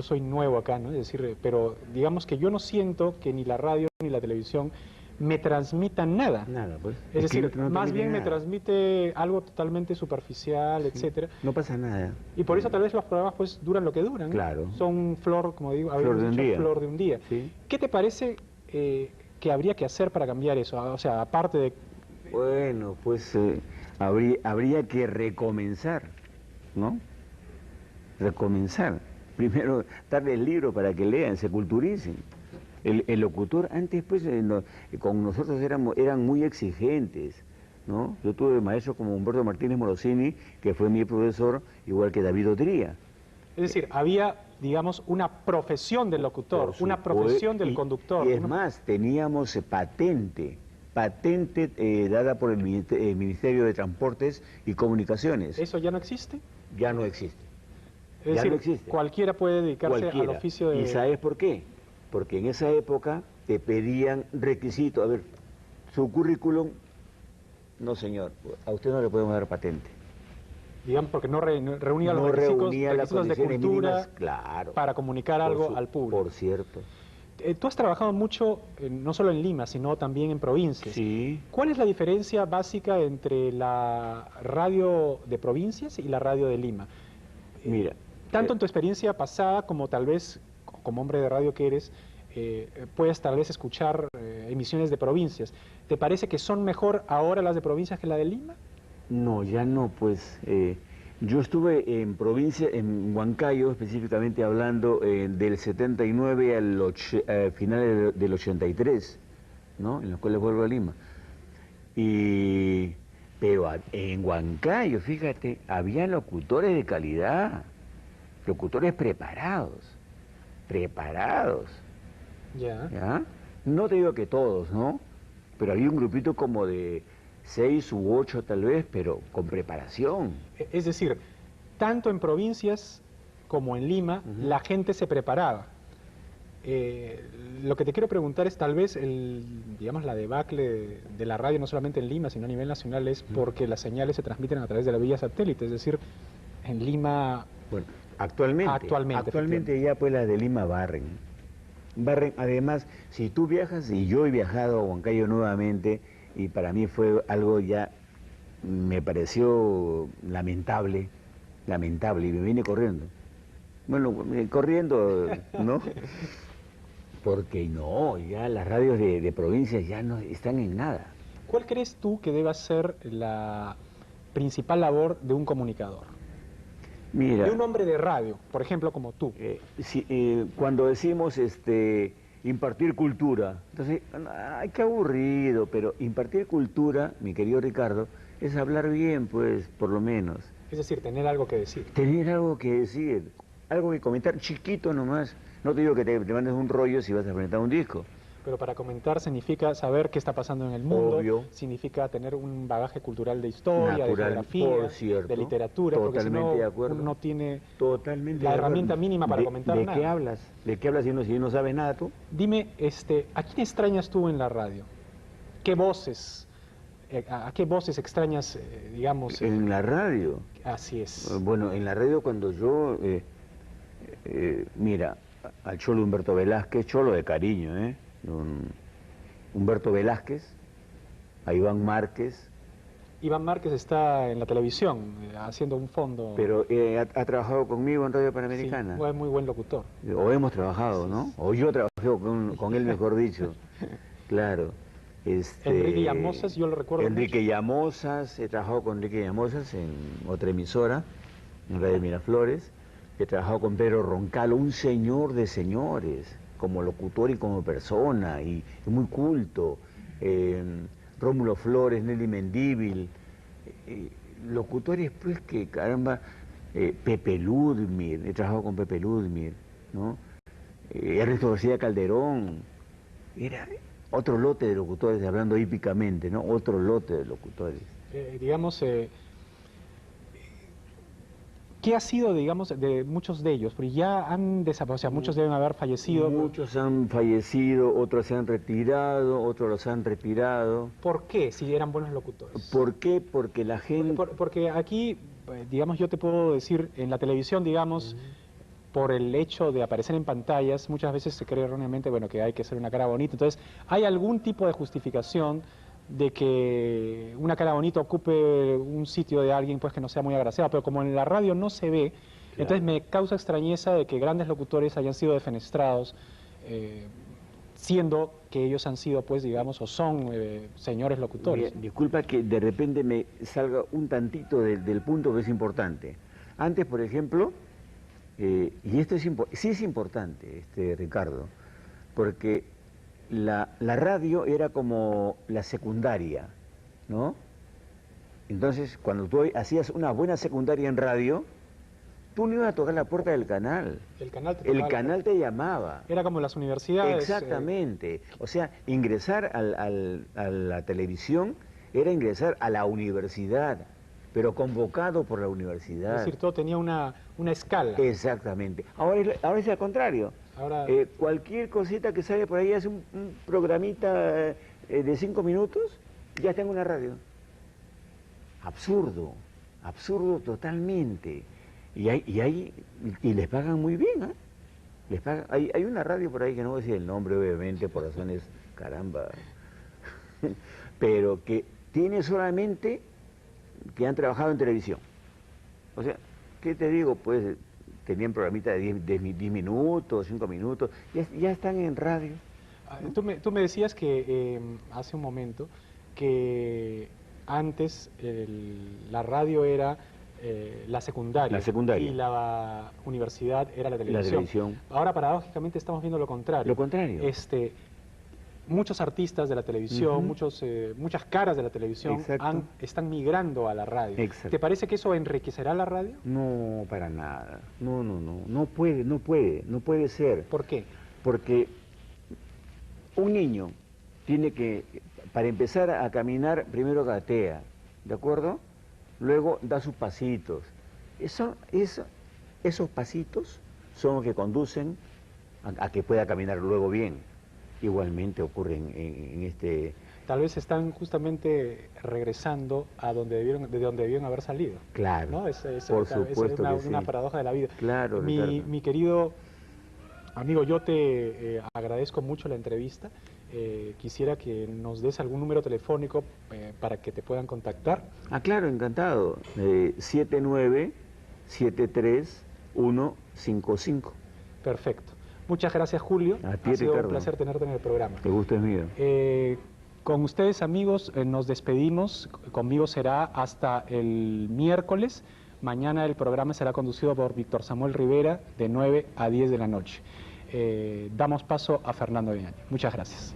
soy nuevo acá, ¿no? Es decir, pero digamos que yo no siento que ni la radio ni la televisión me transmitan nada. Nada, pues. Es decir, que no más transmite bien me nada. transmite algo totalmente superficial, etcétera. No pasa nada. Y por eso tal vez los programas pues duran lo que duran. ¿no? Claro. Son flor, como digo, Flor de un día. flor de un día. Sí. ¿Qué te parece que habría que hacer para cambiar eso? O sea, aparte de... Bueno, pues habría que recomenzar, ¿no? Recomenzar. Primero, darle el libro para que lean, se culturicen. El locutor antes, pues, con nosotros eran muy exigentes, ¿no? Yo tuve maestros como Humberto Martínez Morosini, que fue mi profesor, igual que David Otría. Es decir, había, digamos, una profesión del locutor, Por una supuesto, profesión del conductor. Y es ¿no? más, teníamos patente dada por el Ministerio de Transportes y Comunicaciones. ¿Eso ya no existe? Ya no existe. Es Ya decir, no existe. cualquiera puede dedicarse Cualquiera. al oficio de... ¿Y sabes por qué? Porque en esa época te pedían requisitos. A ver, su currículum, no señor, a usted no le podemos dar patente. Digamos, porque no reunía No los reunía las requisitos de condiciones cultura mínimas, claro. para comunicar algo al público. Por cierto. Tú has trabajado mucho, no solo en Lima, sino también en provincias. Sí. ¿Cuál es la diferencia básica entre la radio de provincias y la radio de Lima? Mira. Tanto en tu experiencia pasada como tal vez, como hombre de radio que eres, puedes tal vez escuchar emisiones de provincias. ¿Te parece que son mejor ahora las de provincias que la de Lima? No, ya no, pues. Yo estuve en provincia, en Huancayo, específicamente hablando, del 79 al final del 83, ¿no? En los cuales vuelvo a Lima. Pero en Huancayo, fíjate, había locutores de calidad, locutores preparados. Ya. ¿Ya? No te digo que todos, ¿no? Pero había un grupito como de 6 u 8 tal vez, pero con preparación. Es decir, tanto en provincias como en Lima, la gente se preparaba. Lo que te quiero preguntar es tal vez digamos, la debacle de la radio, no solamente en Lima, sino a nivel nacional, es porque las señales se transmiten a través de la vía satélite, es decir, en Lima... Bueno, actualmente ya pues las de Lima barren. Además, si tú viajas, y yo he viajado a Huancayo nuevamente, y para mí fue algo ya, me pareció lamentable, y me vine corriendo. Bueno, corriendo, ¿no? Porque no, ya las radios de provincias ya no están en nada. ¿Cuál crees tú que deba ser la principal labor de un comunicador? Mira, De un hombre de radio, por ejemplo, como tú. cuando decimos impartir cultura, entonces, ay, qué aburrido, pero impartir cultura, mi querido Ricardo, es hablar bien, pues, por lo menos. Es decir, tener algo que decir. Tener algo que decir, algo que comentar, chiquito nomás. No te digo que te mandes un rollo si vas a presentar un disco. Pero para comentar significa saber qué está pasando en el mundo, Obvio. Significa tener un bagaje cultural de historia, Natural, de geografía, por cierto, de literatura, porque si totalmente no, de acuerdo. uno no tiene Totalmente la de herramienta acuerdo. mínima para comentar ¿De nada. qué hablas? ¿De qué hablas si no sabes nada tú? Dime, ¿a quién extrañas tú en la radio? ¿Qué voces? ¿A qué voces extrañas, digamos? En la radio. Así es. Bueno, en la radio cuando yo, mira, al Cholo Humberto Velázquez, Cholo de cariño, Humberto Velázquez, a Iván Márquez, Iván Márquez está en la televisión, haciendo un fondo. pero ha trabajado conmigo en Radio Panamericana. Sí, es muy buen locutor. O hemos trabajado, ¿no? O yo trabajé con él, mejor dicho. Claro. Enrique Llamosas, yo lo recuerdo Enrique mucho. Llamosas, he trabajado con Enrique Llamosas en otra emisora, en Radio Miraflores. He trabajado con Pedro Roncalo, un señor de señores, como locutor y como persona, y muy culto. Rómulo Flores, Nelly Mendívil, locutores pues que caramba, Pepe Ludmir, he trabajado con Pepe Ludmir, ¿no? Ernesto García Calderón, era otro lote de locutores, hablando hípicamente, ¿no? Otro lote de locutores. Digamos, ¿qué ha sido, digamos, de muchos de ellos? Porque ya han desaparecido, o sea, muchos deben haber fallecido. Muchos han fallecido, otros se han retirado, otros los han retirado. ¿Por qué, si eran buenos locutores? ¿Por qué? Porque la gente... Porque aquí, digamos, yo te puedo decir, en la televisión, digamos, por el hecho de aparecer en pantallas, muchas veces se cree erróneamente, bueno, que hay que ser una cara bonita. Entonces, ¿hay algún tipo de justificación de que una cara bonita ocupe un sitio de alguien pues que no sea muy agraciado? Pero como en la radio no se ve, claro, entonces me causa extrañeza de que grandes locutores hayan sido defenestrados, siendo que ellos han sido, pues, digamos, o son señores locutores. Mira, disculpa que de repente me salga un tantito del punto que es importante. Antes, por ejemplo, y esto sí es importante, Ricardo, porque la radio era como la secundaria, ¿no? Entonces, cuando tú hacías una buena secundaria en radio, tú no ibas a tocar la puerta del canal. El canal te llamaba. Era como las universidades. Exactamente. O sea, ingresar a la televisión era ingresar a la universidad, pero convocado por la universidad. Es decir, todo tenía una escala. Exactamente. Ahora es al contrario. Ahora... cualquier cosita que sale por ahí, hace un programita de 5 minutos, ya está en una radio. Absurdo, absurdo totalmente. Y les pagan muy bien, ¿eh? Les pagan. Hay una radio por ahí que no voy a decir el nombre, obviamente, por razones, caramba, pero que tiene solamente que han trabajado en televisión. O sea, ¿qué te digo? Pues tenían programitas de 10 minutos, 5 minutos, ya están en radio. ¿No? Tú me decías que hace un momento que antes la radio era la secundaria y la universidad era la televisión. Ahora, paradójicamente, estamos viendo lo contrario. Lo contrario. Muchos artistas de la televisión, muchas caras de la televisión están migrando a la radio. Exacto. ¿Te parece que eso enriquecerá la radio? No, para nada. No puede ser. ¿Por qué? Porque un niño tiene que, para empezar a caminar, primero gatea, ¿de acuerdo? Luego da sus pasitos. Esos pasitos son los que conducen a que pueda caminar luego bien. Igualmente ocurre en este... Tal vez están justamente regresando a de donde debieron haber salido. Claro, ¿no? por supuesto que una sí. paradoja de la vida. Claro, Ricardo. Mi querido amigo, yo te agradezco mucho la entrevista. Quisiera que nos des algún número telefónico para que te puedan contactar. Ah, claro, encantado. 7973155. Perfecto. Muchas gracias, Julio. A ti, ha sido Ricardo. un placer tenerte en el programa. El gusto es mío. Con ustedes, amigos, nos despedimos. Conmigo será hasta el miércoles. Mañana el programa será conducido por Víctor Samuel Rivera de 9 a 10 de la noche. Damos paso a Fernando Viñaño. Muchas gracias.